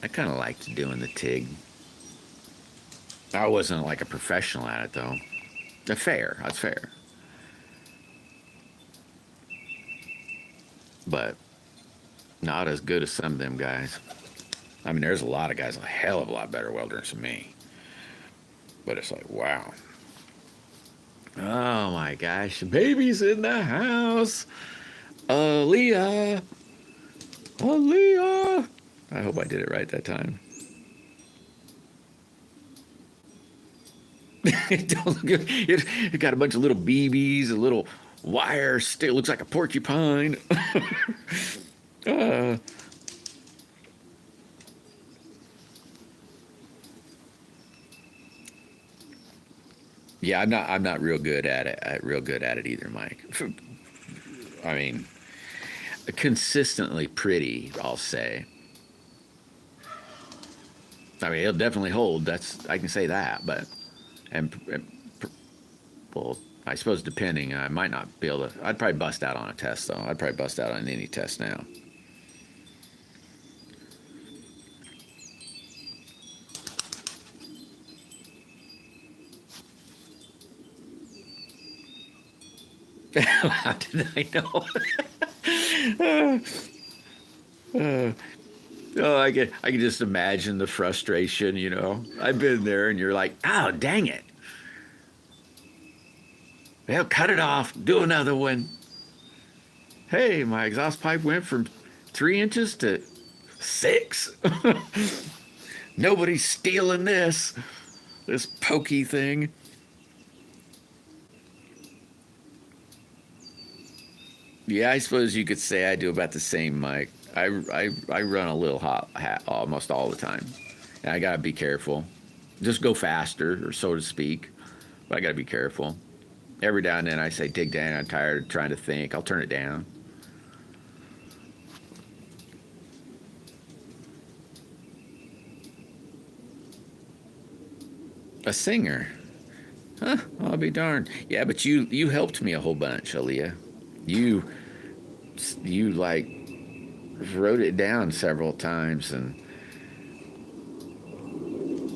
I kind of liked doing the TIG. I wasn't like a professional at it though. That's fair. That's fair. But not as good as some of them guys. I mean, there's a lot of guys a hell of a lot better welders than me. But it's like, wow. Oh my gosh, baby's in the house. Aaliyah. Aaliyah. I hope I did it right that time. It don't look good. It got a bunch of little BBs, a little wire. Still looks like a porcupine. uh, yeah, I'm not real good at it. Real good at it either, Mike. I mean, consistently pretty, I'll say. I mean, it'll definitely hold. I can say that, but well, I suppose depending, I might not be able to. I'd probably bust out on a test though. I'd probably bust out on any test now. How did I know? Oh, I can just imagine the frustration. I've been there, and you're like, oh, dang it. Well, cut it off. Do another one. Hey, my exhaust pipe went from 3 inches to 6. Nobody's stealing this pokey thing. Yeah, I suppose you could say I do about the same, Mike. I run a little hot hat almost all the time, and I gotta be careful. Just go faster, or so to speak. But I gotta be careful. Every now and then I say, "Dig down." I'm tired of trying to think. I'll turn it down. A singer, huh? I'll be darned. Yeah, but you helped me a whole bunch, Aaliyah. You like wrote it down several times, and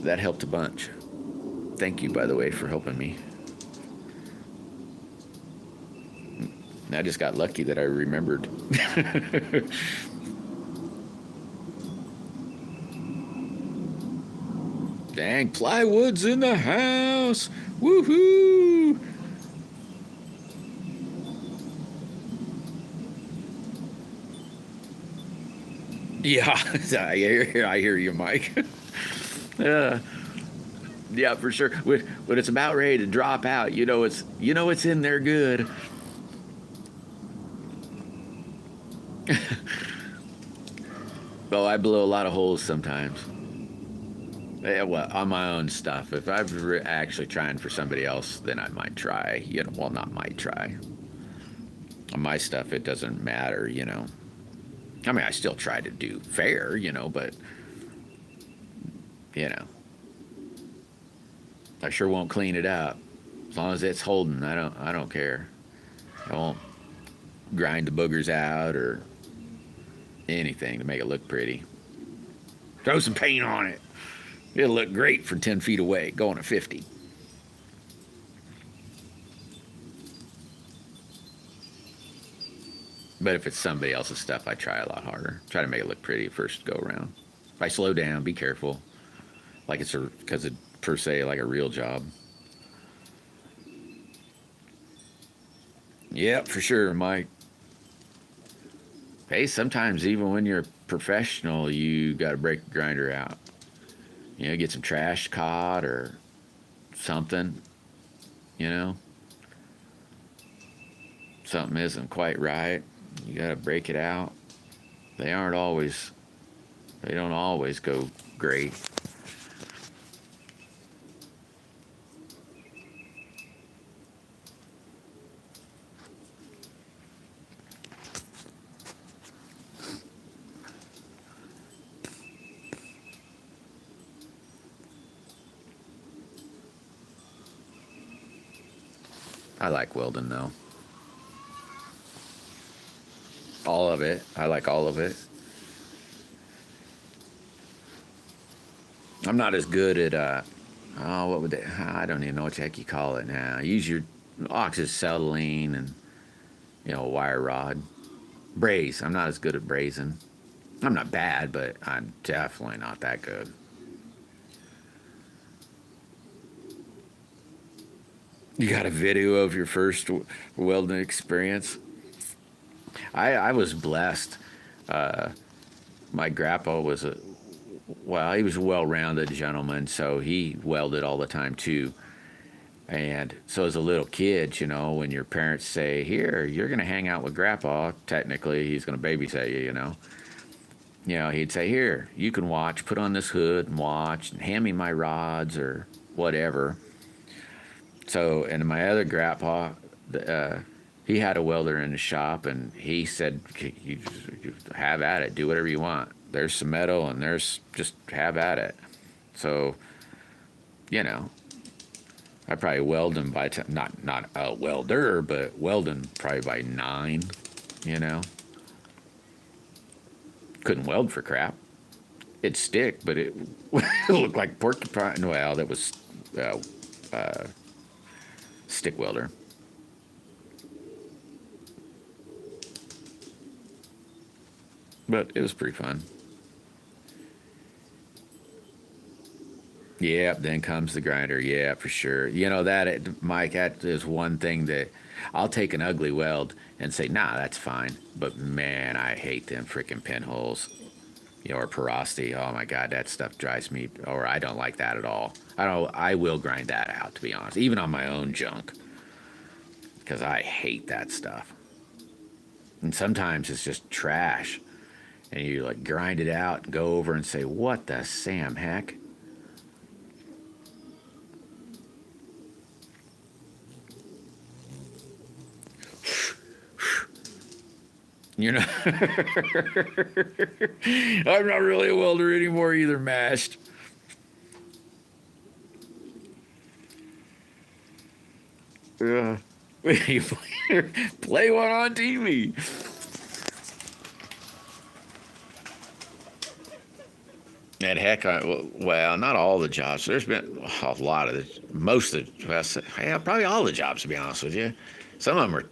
that helped a bunch. Thank you, by the way, for helping me. I just got lucky that I remembered. Dang, plywood's in the house. Woohoo! Yeah, I hear you, Mike. uh, yeah, for sure. When it's about ready to drop out, it's in there good. Oh, I blow a lot of holes sometimes. Yeah, well, on my own stuff. If I'm actually trying for somebody else, then I might try. Well, not might try. On my stuff, it doesn't matter. I mean, I still try to do fair, but I sure won't clean it up. As long as it's holding, I don't care. I won't grind the boogers out or anything to make it look pretty. Throw some paint on it. It'll look great from 10 feet away, going at 50. But if it's somebody else's stuff, I try a lot harder. Try to make it look pretty first go around. If I slow down, be careful. Like it's because it per se like a real job. Yeah, for sure, Mike. Hey, sometimes even when you're a professional, you got to break the grinder out. You know, get some trash caught or something. You know, something isn't quite right. You got to break it out. They aren't always. They don't always go great. I like welding though. All of it. I like all of it. I'm not as good at what would they? I don't even know what the heck you call it now. Use your oxyacetylene and wire rod. Braze. I'm not as good at brazing. I'm not bad, but I'm definitely not that good. You got a video of your first welding experience? I was blessed. My grandpa was he was a well-rounded gentleman, so he welded all the time too. And so as a little kid, when your parents say, here, you're going to hang out with grandpa, technically he's going to babysit you, he'd say, here, you can watch, put on this hood and watch, and hand me my rods or whatever. So, and my other grandpa, he had a welder in his shop, and he said, you have at it, do whatever you want. There's some metal, and just have at it. So, I probably welded by not a welder, but welding probably by 9. Couldn't weld for crap. It'd stick, but it looked like porcupine. Well, that was stick welder. But it was pretty fun. Yeah, then comes the grinder. Yeah, for sure. Mike, that is one thing that I'll take an ugly weld and say, nah, that's fine. But man, I hate them freaking pinholes, or porosity. Oh my God, that stuff drives me, or I don't like that at all. I will grind that out, to be honest, even on my own junk, because I hate that stuff. And sometimes it's just trash, and you like grind it out and go over and say, what the Sam heck? I'm not really a welder anymore either, mashed. Play one on TV. And heck, well, not all the jobs. There's been a lot of most of the, probably all the jobs, to be honest with you. Some of them are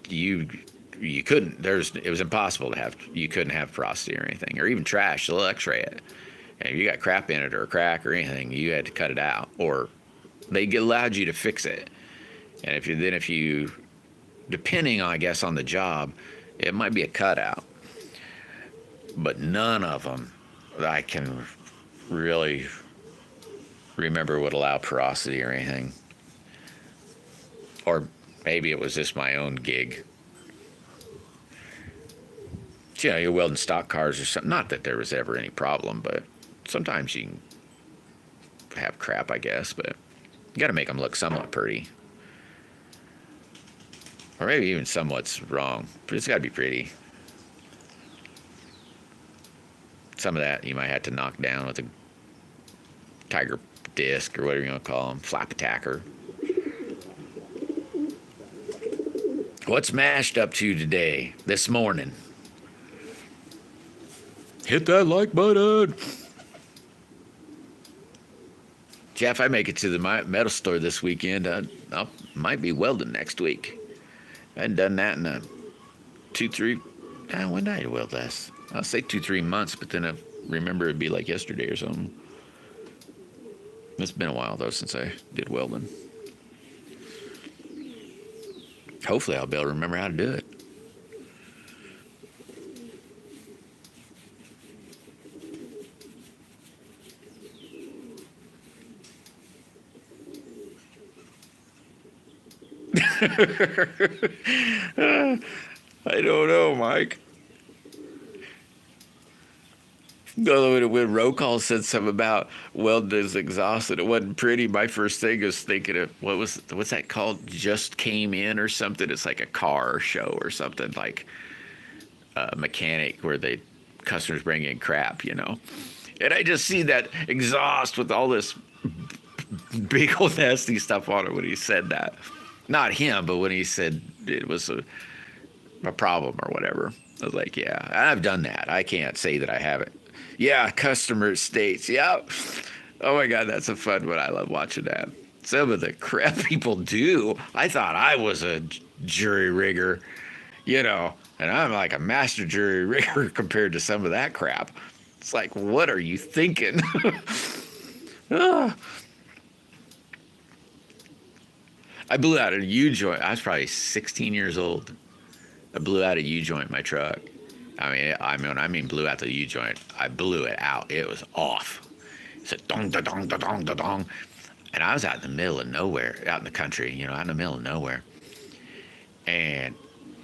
you couldn't. It was impossible to have. You couldn't have porosity or anything, or even trash. They'll X-ray it, and if you got crap in it or a crack or anything, you had to cut it out, or they allowed you to fix it. And if you, depending, I guess, on the job, it might be a cutout. But none of them I can really remember would allow porosity or anything. Or maybe it was just my own gig. You're welding stock cars or something. Not that there was ever any problem, but sometimes you can have crap, I guess. But you got to make them look somewhat pretty. Or maybe even somewhat's wrong. But it's got to be pretty. Some of that you might have to knock down with a tiger disc or whatever you want to call them. Flap attacker. What's Mashed up to today, this morning? Hit that like button. Jeff, I make it to the metal store this weekend. I might be welding next week. I hadn't done that in 2-3 When did I weld last? I'll say 2-3 months, but then I remember it'd be like yesterday or something. It's been a while though since I did welding. Hopefully I'll be able to remember how to do it. I don't know, Mike. No, when roll call said something about welding is exhausted, it wasn't pretty. My first thing was thinking of what's that called? Just Came In or something. It's like a car show or something, like a mechanic where they customers bring in crap, you know. And I just see that exhaust with all this big old nasty stuff on it when he said that. Not him, but when he said it was a problem or whatever. I was like, yeah, I've done that. I can't say that I haven't. Yeah, customer states. Yeah. Oh my God, that's a fun one. I love watching that. Some of the crap people do. I thought I was a jury rigger, you know, and I'm like a master jury rigger compared to some of that crap. It's like, what are you thinking? Ah. I blew out a U-joint. I was probably 16 years old. I blew out a U-joint in my truck. I mean, blew out the U-joint. I blew it out. It was off. It said dong, da, dong, da, dong, da, dong. And I was out in the middle of nowhere, out in the country, you know, out in the middle of nowhere. And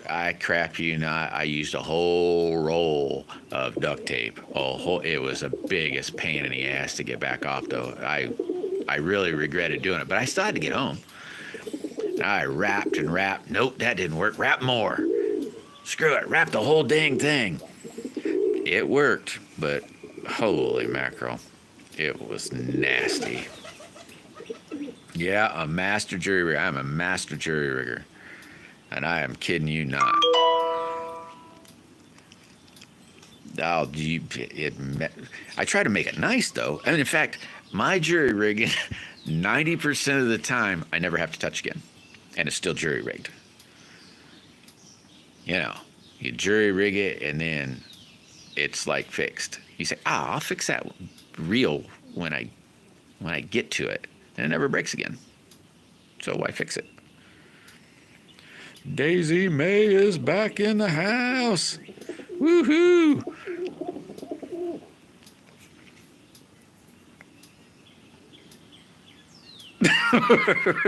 I crap you not, I used a whole roll of duct tape. It was the biggest pain in the ass to get back off, though. I really regretted doing it, but I still had to get home. I wrapped and wrapped. Nope, that didn't work. Wrap more. Screw it. Wrap the whole dang thing. It worked, but holy mackerel. It was nasty. Yeah, a master jury rigger. I'm a master jury rigger. And I am kidding you not. I try to make it nice, though. I mean, in fact, my jury rigging, 90% of the time, I never have to touch again. And it's still jury rigged. You know, you jury rig it and then it's like fixed. You say, I'll fix that reel when I get to it. And it never breaks again. So why fix it? Daisy May is back in the house. Woohoo!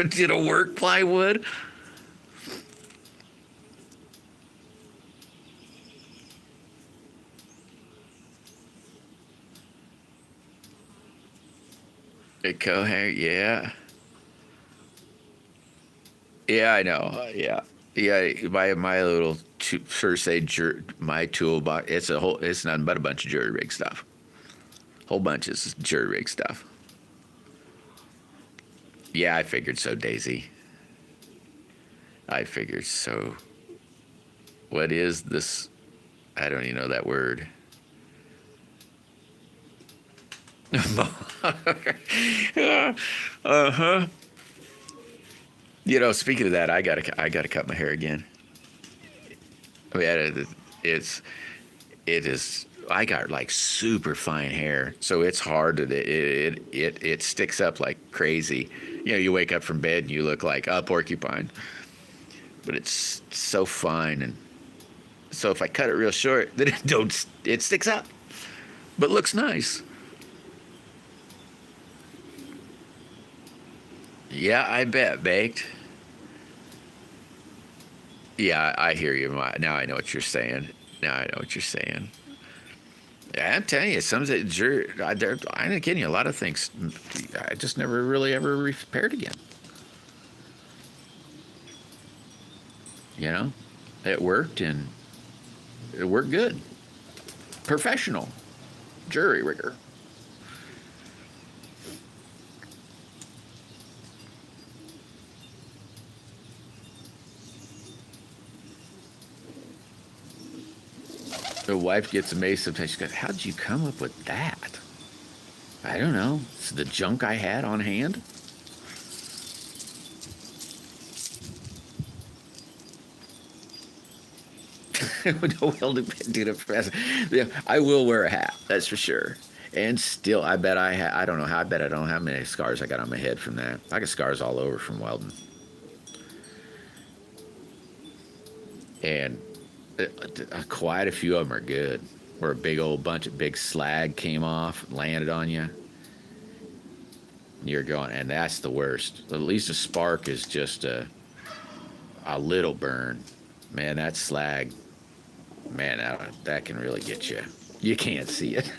Did it work, plywood? A cohanger, yeah. Yeah, I know. Yeah. Yeah, my little first aid my toolbox, it's nothing but a bunch of jury rig stuff. Whole bunch of jury rig stuff. Yeah, I figured so, Daisy. I figured so. What is this? I don't even know that word. Uh-huh. You know, speaking of that, I gotta cut my hair again. I mean, it is. I got like super fine hair, so it's hard to it sticks up like crazy. You know, you wake up from bed and you look like a porcupine, but it's so fine, and so if I cut it real short, then it sticks up, but looks nice. Yeah, I bet, baked. Yeah, I hear you. Now I know what you're saying. Now I know what you're saying. Yeah, I'm telling you, some of the I'm not kidding you. A lot of things, I just never really ever repaired again. You know, it worked and it worked good. Professional jury rigger. The wife gets amazed sometimes. She goes, "How'd you come up with that?" I don't know. It's the junk I had on hand. No welding pin, dude. Yeah, I will wear a hat. That's for sure. And still, I bet I don't know how. I bet I don't know how many scars I got on my head from that. I got scars all over from welding. And quite a few of them are good. Where a big old bunch of big slag came off, landed on you. You're going, and that's the worst. At least a spark is just a little burn. Man, that slag, man, that can really get you. You can't see it.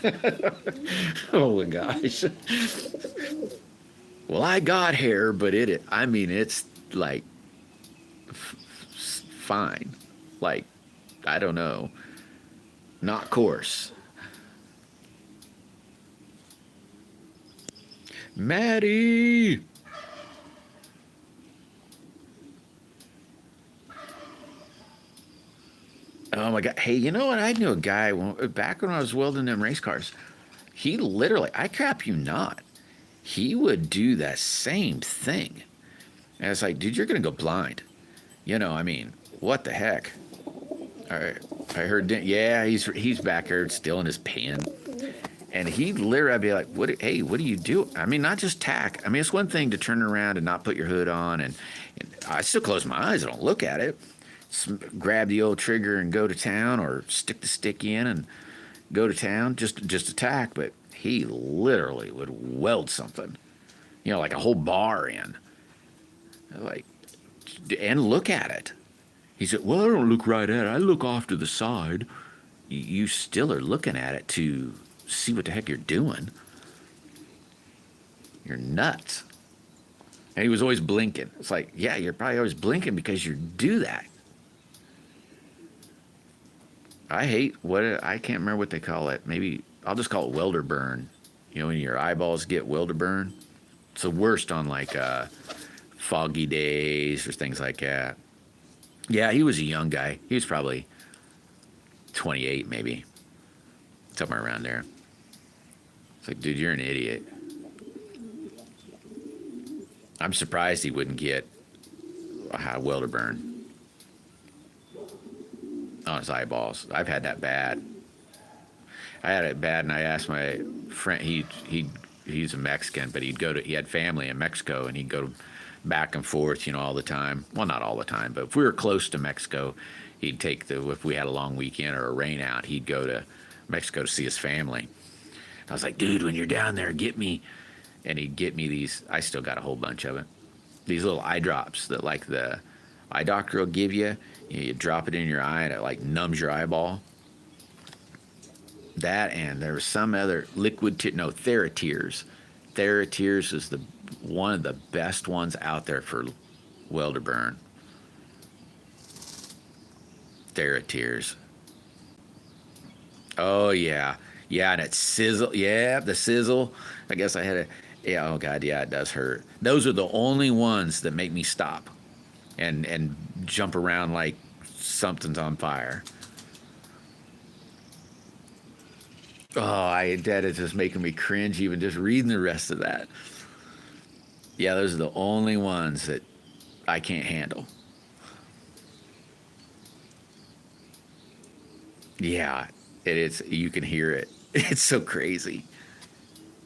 Oh my gosh. Well, I got hair, but I mean, it's like fine. Like, I don't know. Not coarse. Maddie! Oh my God. Hey, you know what? I knew a guy back when I was welding them race cars. He literally, I crap you not, he would do that same thing. And it's like, dude, you're going to go blind. I mean, what the heck? I heard, yeah, he's back there still in his pen. And he literally, I'd be like, hey, what do you do? I mean, not just tack. I mean, it's one thing to turn around and not put your hood on. And I still close my eyes. I don't look at it. Grab the old trigger and go to town, or stick the stick in and go to town, just attack. But he literally would weld something, like a whole bar in, like, and look at it. He said, well, I don't look right at it. I look off to the side. You still are looking at it to see what the heck you're doing. You're nuts. And he was always blinking. It's like, yeah, you're probably always blinking because you do that. I hate I can't remember what they call it. Maybe I'll just call it welder burn. When your eyeballs get welder burn. It's the worst on like foggy days or things like that. Yeah, he was a young guy. He was probably 28 maybe. Somewhere around there. It's like, dude, you're an idiot. I'm surprised he wouldn't get a welder burn on his eyeballs. I've had that bad. I had it bad, and I asked my friend. He's a Mexican, but he had family in Mexico, and he'd go back and forth, all the time. Well, not all the time, but if we were close to Mexico, if we had a long weekend or a rain out, he'd go to Mexico to see his family. I was like, dude, when you're down there, get me. And he'd get me these. I still got a whole bunch of it. These little eye drops that like the eye doctor will give you. You drop it in your eye and it like numbs your eyeball. That, and there was some other liquid, Theratears. Theratears is one of the best ones out there for welder burn. Theratears. Oh yeah. Yeah, and it sizzle. Yeah, the sizzle. I guess I had a. Yeah, oh God, yeah, it does hurt. Those are the only ones that make me stop and jump around like something's on fire. Oh, that is just making me cringe even just reading the rest of that. Yeah, those are the only ones that I can't handle. Yeah, it's you can hear it. It's so crazy.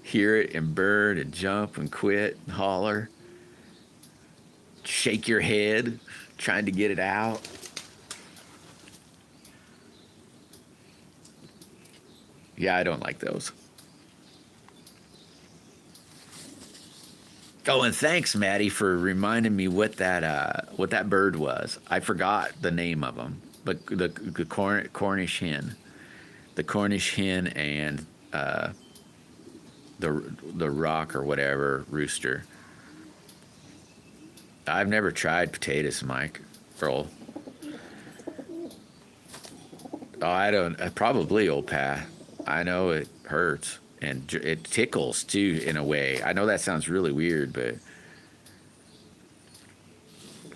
Hear it and burn and jump and quit and holler. Shake your head trying to get it out. Yeah, I don't like those. Oh, and thanks, Maddie, for reminding me what that bird was. I forgot the name of them, but the Cornish hen, the Cornish hen, and the rock or whatever rooster. I've never tried potatoes, Mike. Earl. Oh, I don't. Probably, old Pat. I know it hurts and it tickles too in a way. I know that sounds really weird, but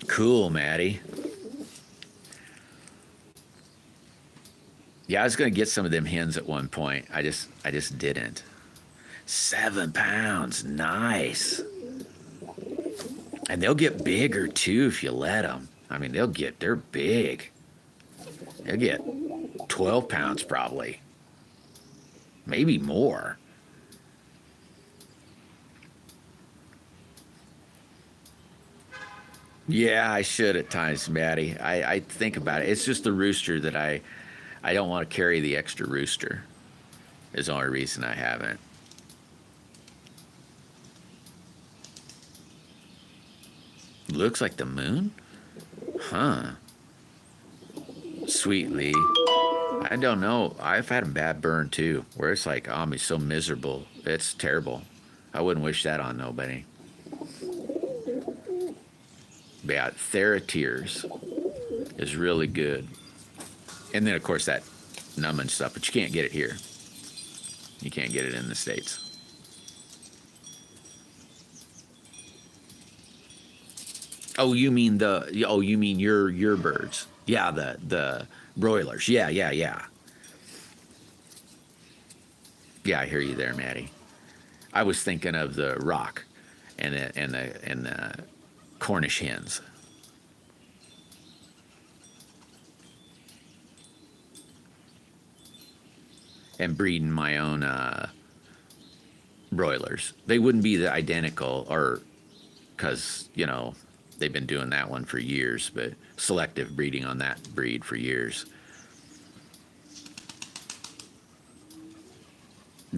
cool, Maddie. Yeah, I was gonna get some of them hens at one point. I just didn't. 7 pounds, nice. And they'll get bigger too if you let them. I mean, they're big. They'll get 12 pounds probably, maybe more. Yeah, I should at times, Maddie. I think about it. It's just the rooster that I don't want to carry the extra rooster. Is the only reason I haven't. Looks like the moon? Huh. Sweetly. I don't know. I've had a bad burn too, where it's like, oh, I'm so miserable. It's terrible. I wouldn't wish that on nobody. But yeah, Theratears is really good. And then, of course, that numbing stuff, but you can't get it here. You can't get it in the States. Oh, you mean your birds? Yeah, the broilers. Yeah, yeah, yeah. Yeah, I hear you there, Maddie. I was thinking of the rock and the Cornish hens. And breeding my own broilers. They wouldn't be the identical, or because they've been doing that one for years, but selective breeding on that breed for years.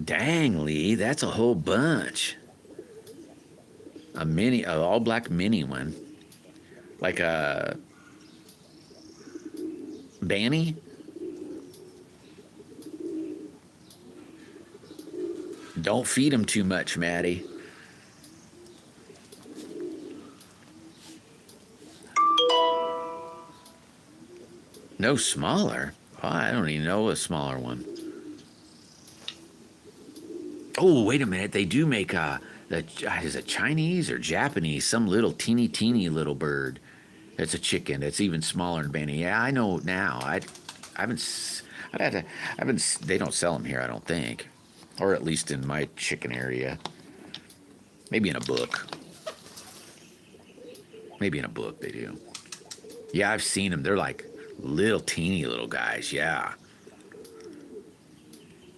Dang, Lee, that's a whole bunch. An all black mini one, like a Banny. Don't feed them too much, Maddie. No smaller? Oh, I don't even know a smaller one. Oh, wait a minute. They do make is it Chinese or Japanese? Some little teeny little bird. It's a chicken. It's even smaller than Benny. Yeah, I know now. I haven't. I haven't. They don't sell them here, I don't think, or at least in my chicken area. Maybe in a book. Maybe in a book they do. Yeah, I've seen them. They're like little teeny little guys. Yeah.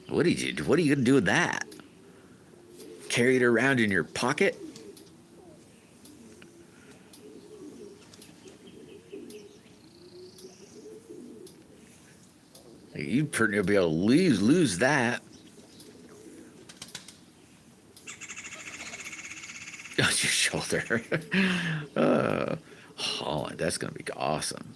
What are you gonna do with that? Carry it around in your pocket? You'd be able to lose that. On your shoulder. Holland, that's gonna be awesome.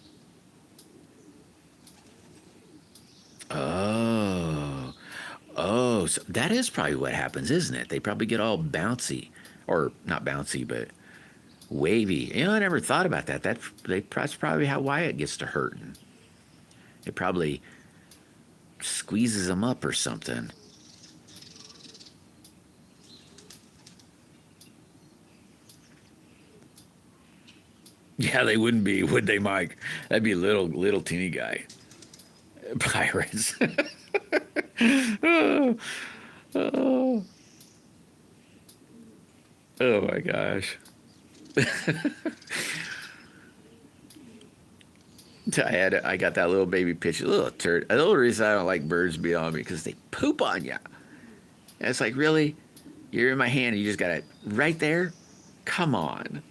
Oh, so that is probably what happens, isn't it? They probably get all bouncy, or not bouncy, but wavy. I never thought about that. That's probably how Wyatt gets to hurting. It probably squeezes them up or something. Yeah, they wouldn't be, would they, Mike? That'd be a little teeny guy. Pirates. oh, oh, oh my gosh. I got that little baby pitch, a little turd. The only reason I don't like birds being on me because they poop on you. And it's like, really? You're in my hand and you just got it right there? Come on.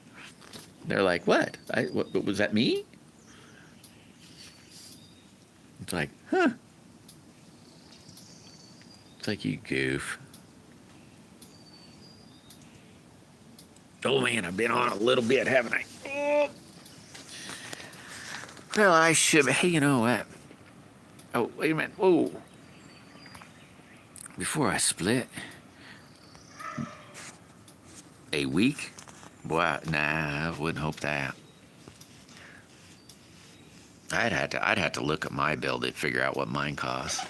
They're like, what? What was that me? It's like, huh. It's like, you goof. Oh man, I've been on a little bit, haven't I? Oh. Well, I should. Hey, you know what? Oh, wait a minute. Whoa. Before I split a week? Boy, nah, I wouldn't hope that. I'd have to look at my bill to figure out what mine costs.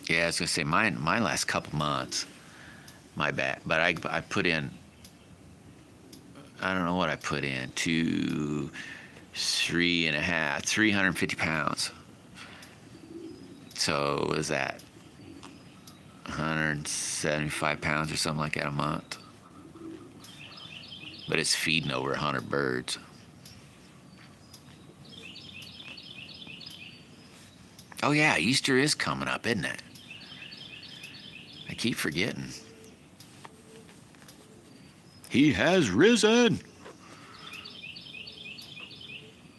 Yeah, I was gonna say my last couple months, my bad. But I put in, I don't know what I put in, 350 pounds. So what is that? 175 pounds or something like that a month. But it's feeding over 100 birds. Oh yeah, Easter is coming up, isn't it? I keep forgetting. He has risen.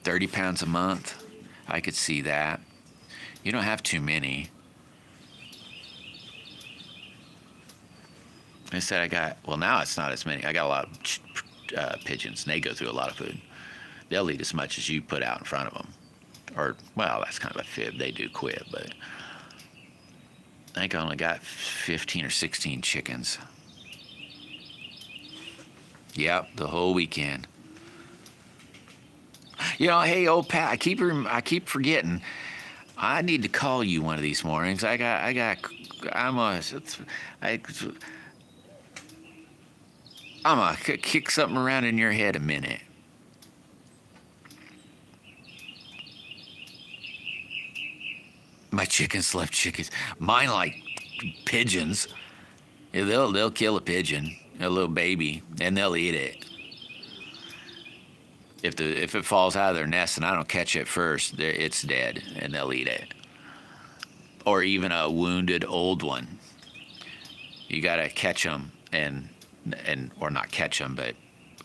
30 pounds a month. I could see that. You don't have too many. I said I got, well, now it's not as many. I got a lot of pigeons, and they go through a lot of food. They'll eat as much as you put out in front of them. Or, well, that's kind of a fib. They do quit, but I think I only got 15 or 16 chickens. Yep, the whole weekend. You know, hey, old Pat, I keep forgetting. I need to call you one of these mornings. I'm gonna kick something around in your head a minute. My chickens love chickens. Mine like pigeons. Yeah, they'll kill a pigeon, a little baby, and they'll eat it. If it falls out of their nest and I don't catch it first, it's dead, and they'll eat it. Or even a wounded old one. You gotta catch them or not catch them, but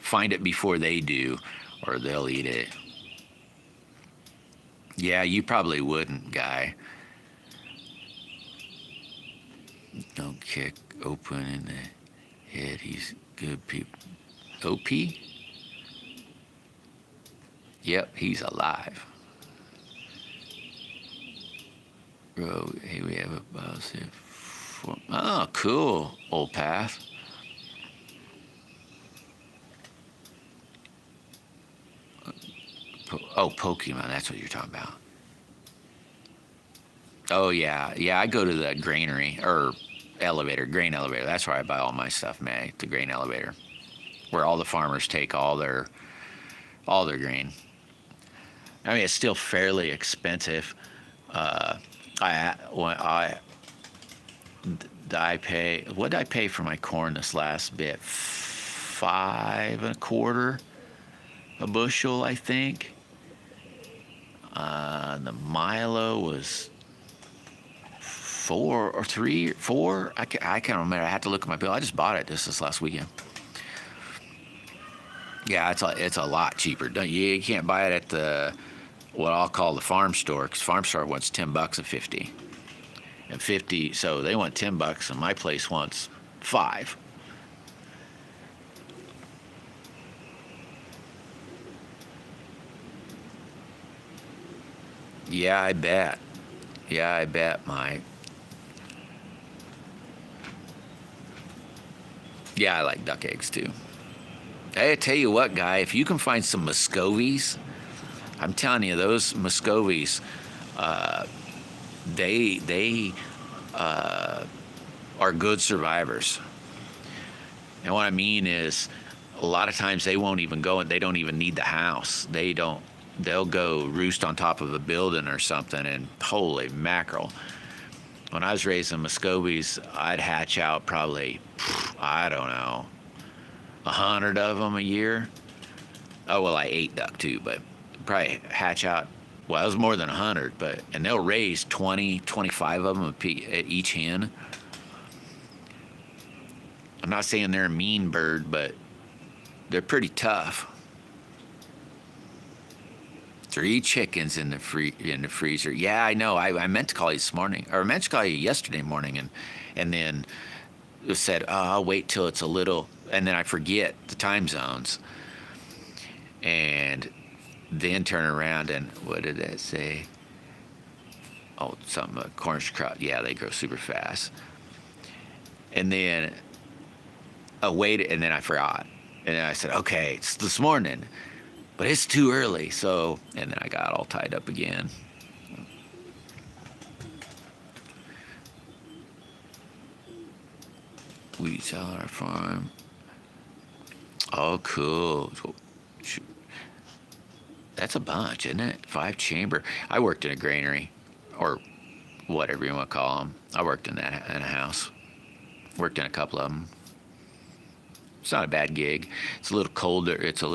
find it before they do, or they'll eat it. Yeah, you probably wouldn't, guy. Don't kick open in the head. He's good people. OP? Yep, he's alive. Bro, hey, we have a boss here. Oh, cool, old path. Oh, Pokemon, that's what you're talking about. Oh, yeah. Yeah, I go to the granary, or grain elevator. That's where I buy all my stuff, man, the grain elevator. Where all the farmers take all their grain. I mean, it's still fairly expensive. What did I pay for my corn this last bit? $5.25 a bushel, I think. The Milo was $4 or $3. I can't remember. I had to look at my bill. I just bought it this last weekend. Yeah, it's a lot cheaper. You can't buy it at the what I'll call the farm store, because farm store wants $10 and 50. So they want $10, and my place wants $5. Yeah, I bet. Mike. Yeah, I like duck eggs too. I tell you what, guy, if you can find some Muscovies, I'm telling you, those Muscovies, they are good survivors. And what I mean is, a lot of times they won't even go, and they don't even need the house. They'll go roost on top of a building or something, and holy mackerel. When I was raising Muscovies, I'd hatch out probably, I don't know, 100 of them a year. Oh, well, I ate duck too, but probably hatch out, well, it was more than 100, and they'll raise 20, 25 of them at each hen. I'm not saying they're a mean bird, but they're pretty tough. 3 chickens in the freezer. Yeah, I know. I meant to call you this morning, or I meant to call you yesterday morning, and then it said, oh, I'll wait till it's a little, and then I forget the time zones, and then turn around and what did that say? Oh, something Cornish kraut. Yeah, they grow super fast. And then I waited, and then I forgot, and then I said, okay, it's this morning. But it's too early, so, and then I got all tied up again. We sell our farm. Oh, cool. That's a bunch, isn't it? 5 chamber. I worked in a granary, or whatever you want to call them. I worked in a house. Worked in a couple of them. It's not a bad gig. It's a little colder. It's a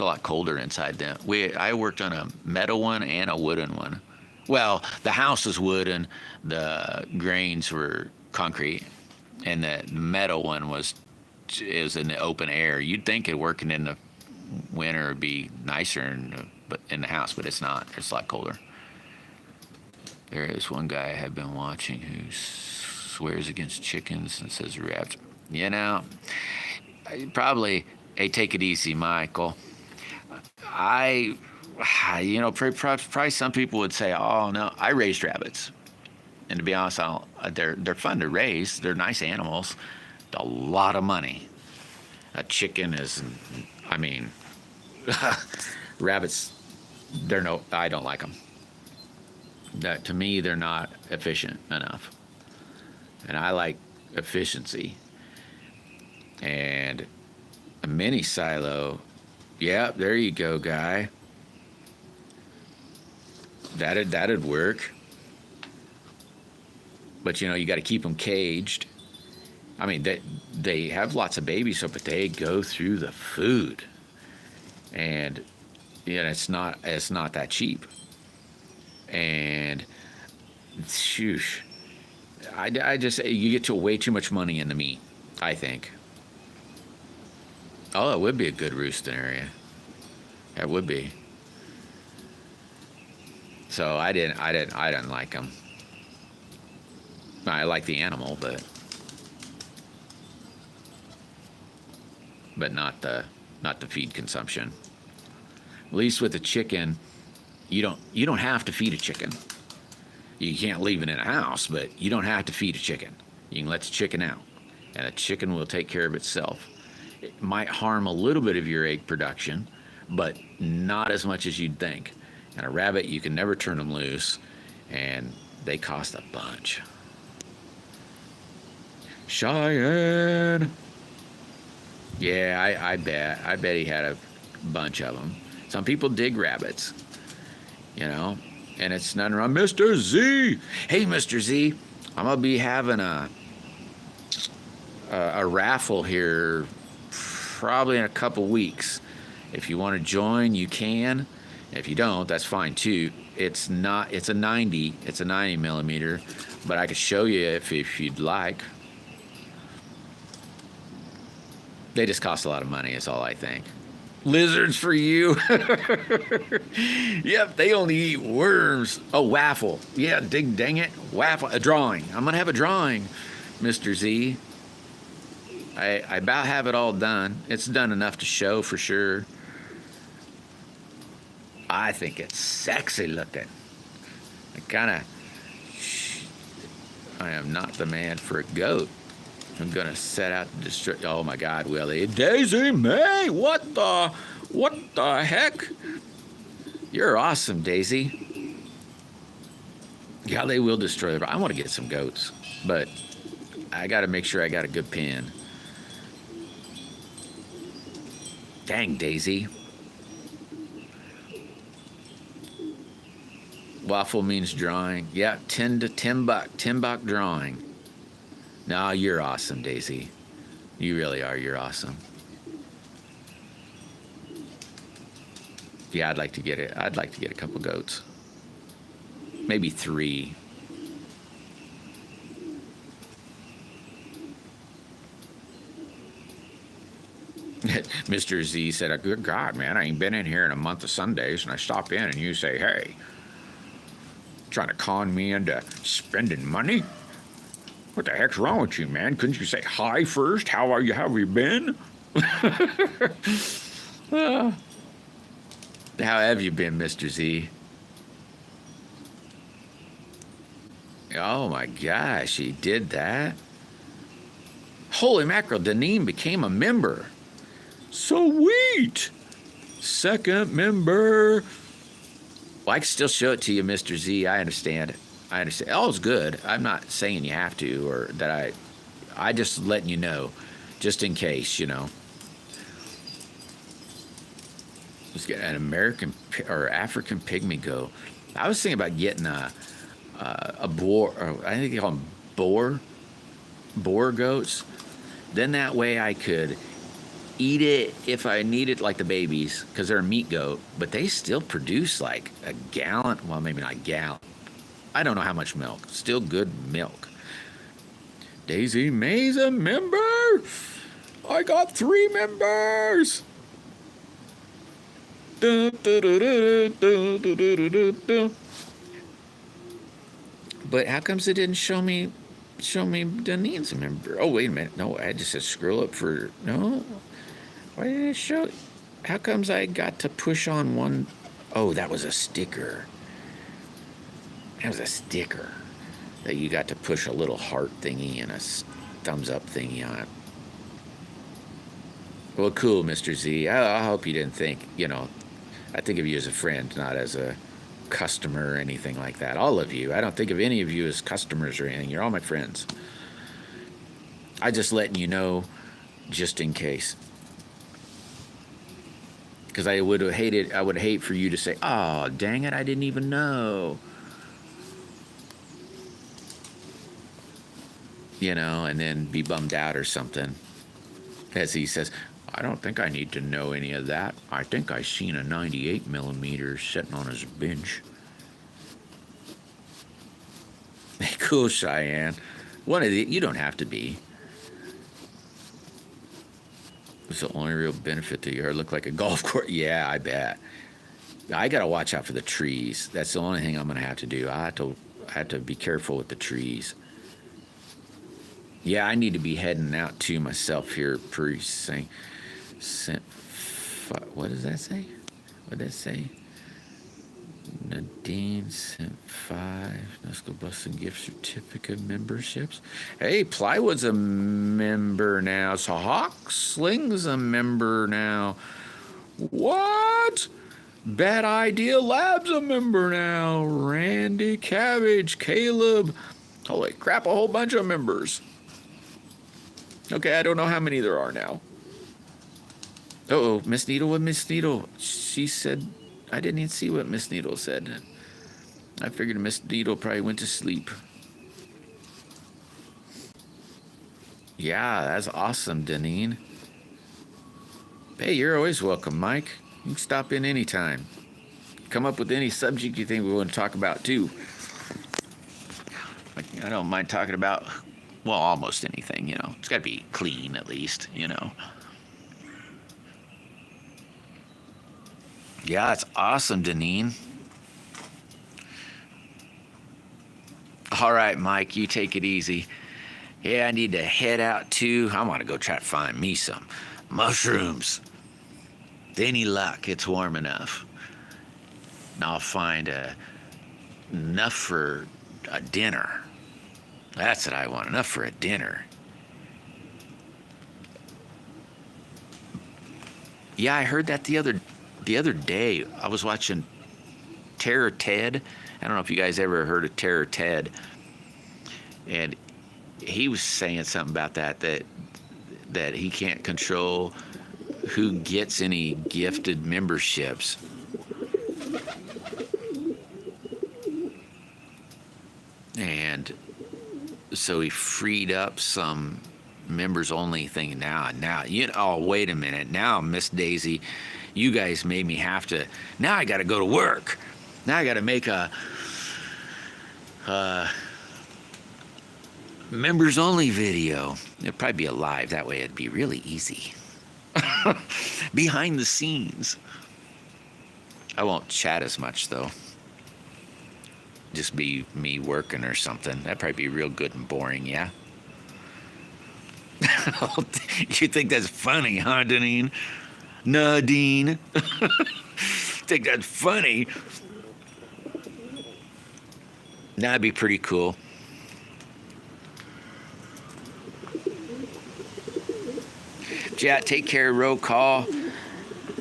lot colder inside them. I worked on a metal one and a wooden one. Well, the house was wooden, the grains were concrete, and the metal one was in the open air. You'd think it working in the winter would be nicer in the house, but it's not. It's a lot colder. There is one guy I have been watching who swears against chickens and says rabbits. You know, probably, hey, take it easy, Michael. Probably some people would say, oh, no, I raised rabbits. And to be honest, they're fun to raise. They're nice animals. A lot of money. A chicken is, I mean, rabbits, I don't like them. To me, they're not efficient enough. And I like efficiency. And a mini silo, yeah, there you go, guy. That'd work. But you got to keep them caged. I mean, they have lots of babies, but they go through the food, and it's not that cheap. And shoosh, I just you get to way too much money in the meat, I think. Oh, it would be a good roosting area. It would be. So I didn't like them. I like the animal, but not the feed consumption. At least with a chicken, you don't have to feed a chicken. You can't leave it in a house, but you don't have to feed a chicken. You can let the chicken out, and the chicken will take care of itself. It might harm a little bit of your egg production, but not as much as you'd think. And a rabbit, you can never turn them loose, and they cost a bunch. Cheyenne. Yeah, I bet he had a bunch of them. Some people dig rabbits, and it's nothing wrong. Mr. Z. Hey, Mr. Z, I'm gonna be having a raffle here probably in a couple weeks. If you want to join, you can. If you don't, that's fine too. It's a 90 millimeter, but I could show you if you'd like. They just cost a lot of money, is all I think. Lizards for you. Yep, they only eat worms. Oh, waffle. Yeah, dang it. Waffle. A drawing. I'm going to have a drawing, Mr. Z. I about have it all done. It's done enough to show for sure. I think it's sexy looking. I am not the man for a goat. I'm gonna set out to destroy. Oh my God, Willie, Daisy May, what the heck? You're awesome, Daisy. Yeah, they will destroy it. I want to get some goats, but I got to make sure I got a good pen. Dang, Daisy. Waffle means drawing. Yeah, 10 buck drawing. No, you're awesome, Daisy. You really are. You're awesome. Yeah, I'd like to get it. I'd like to get a couple goats. Maybe 3. Mr. Z said, good God, man, I ain't been in here in a month of Sundays, and I stop in and you say, hey, trying to con me into spending money? What the heck's wrong with you, man? Couldn't you say hi first? How are you? How have you been? How have you been, Mr. Z? Oh my gosh, he did that? Holy mackerel, Deneen became a member. Sweet! Second member. Well, I can still show it to you, Mr. Z. I understand. Oh, it's good. I'm not saying you have to, or that I just letting you know, just in case, Let's get an American or African pygmy goat. I was thinking about getting a a boar, or I think they call them boar goats. Then that way I could eat it if I needed, like the babies, because they're a meat goat, but they still produce like a gallon. Well, maybe not a gallon. I don't know how much milk. Still good milk. Daisy May's a member. I got 3 members. But how comes it didn't show me Danine's a member? Oh, wait a minute. No, I just said scroll up for no. Why did it show? How comes I got to push on one? Oh, that was a sticker. That was a sticker that you got to push a little heart thingy and a thumbs up thingy on it. Well, cool, Mr. Z. I hope you didn't think, I think of you as a friend, not as a customer or anything like that. All of you. I don't think of any of you as customers or anything. You're all my friends. I just letting you know just in case. Because I would hate for you to say, oh, dang it, I didn't even know. And then be bummed out or something. As he says, I don't think I need to know any of that. I think I seen a 98 millimeter sitting on his bench. Cool, Cheyenne. You don't have to be. It's the only real benefit to the yard. Look like a golf course. Yeah, I bet. I got to watch out for the trees. That's the only thing I'm going to have to do. I have to be careful with the trees. Yeah, I need to be heading out to myself here pretty soon. What does that say? What did that say? Nadine sent 5 Knuckle Bustin gift certificate memberships. Hey, Plywood's a member now. So Hawk Sling's a member now. What? Bad Idea Lab's a member now. Randy Cabbage, Caleb. Holy crap, a whole bunch of members. Okay, I don't know how many there are now. Uh-oh, Miss Needle with Miss Needle. She said, I didn't even see what Miss Needle said. I figured Miss Needle probably went to sleep. Yeah, that's awesome, Deneen. Hey, you're always welcome, Mike. You can stop in anytime. Come up with any subject you think we want to talk about, too. I don't mind talking about, well, almost anything, It's got to be clean, at least, Yeah, it's awesome, Deneen. All right, Mike, you take it easy. Yeah, I need to head out, too. I want to go try to find me some mushrooms. Any luck, it's warm enough. And I'll find enough for a dinner. That's what I want, enough for a dinner. Yeah, I heard that the other day. I was watching Terror Ted. I don't know if you guys ever heard of Terror Ted. And he was saying something about that he can't control who gets any gifted memberships. And so he freed up some members only thing now, oh, wait a minute. Now, Miss Daisy, you guys made me have to, now I got to go to work. Now I got to make a members only video. It'd probably be a live. That way it'd be really easy. Behind the scenes. I won't chat as much, though. Just be me working or something. That'd probably be real good and boring, yeah? You think that's funny, huh, Nadine? Think that's funny? That'd be pretty cool. Yeah, take care, roll call.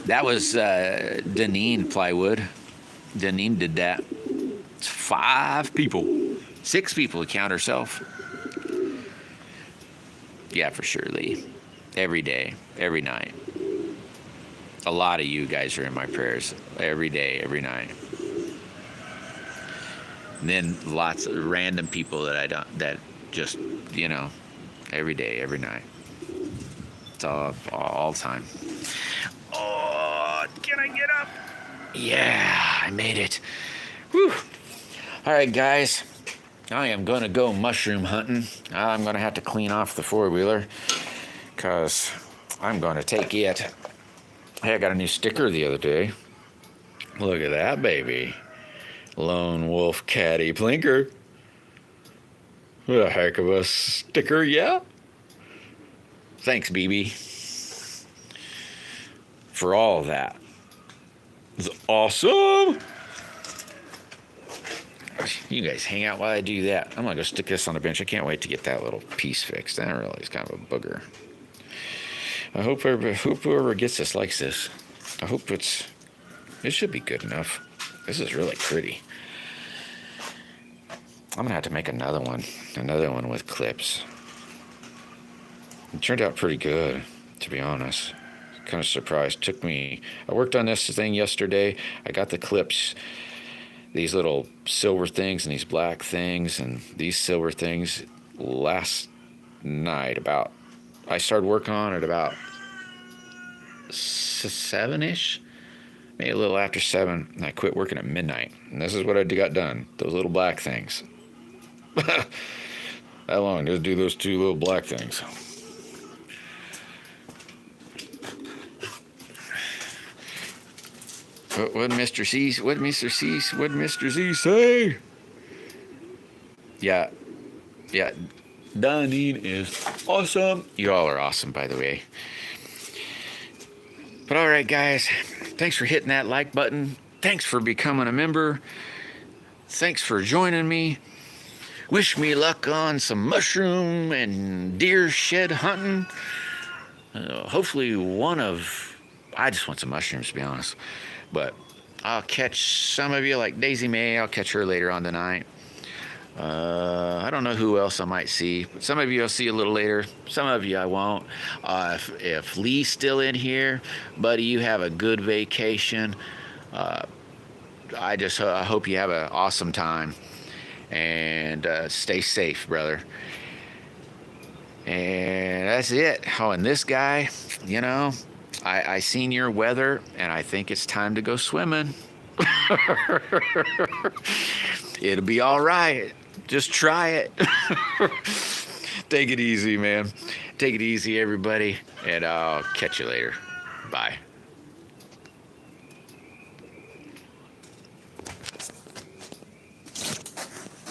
That was Deneen Plywood. Deneen did that. It's 5 people. 6 people to count herself. Yeah, for sure, Lee. Every day, every night. A lot of you guys are in my prayers. Every day, every night. And then lots of random people that just, every day, every night. It's all time. Oh, can I get up? Yeah, I made it. Whew. All right, guys. I am going to go mushroom hunting. I'm going to have to clean off the four-wheeler because I'm going to take it. Hey, I got a new sticker the other day. Look at that, baby. Lone Wolf Caddy Plinker. What a heck of a sticker, yeah? Thanks, BB, for all of that. It's awesome. You guys hang out while I do that. I'm going to go stick this on the bench. I can't wait to get that little piece fixed. That really is kind of a booger. I hope whoever gets this likes this. I hope it should be good enough. This is really pretty. I'm going to have to make another one with clips. It turned out pretty good, to be honest. Kind of surprised. I worked on this thing yesterday. I got the clips, these little silver things and these black things and these silver things last night. I started working on it about 7-ish, maybe a little after 7, and I quit working at midnight. And this is what I got done, those little black things. That long, just do those 2 little black things. What Mr. C say? Yeah, Dunning is awesome. You all are awesome, by the way. But all right, guys, thanks for hitting that like button. Thanks for becoming a member. Thanks for joining me. Wish me luck on some mushroom and deer shed hunting. Hopefully I just want some mushrooms, to be honest. But I'll catch some of you, like Daisy May. I'll catch her later on tonight. I don't know who else I might see. But some of you I'll see a little later. Some of you I won't. If Lee's still in here, buddy, you have a good vacation. I hope you have an awesome time. And stay safe, brother. And that's it. Oh, and this guy, I seen your weather, and I think it's time to go swimming. It'll be all right. Just try it. Take it easy, man. Take it easy, everybody, and I'll catch you later. Bye.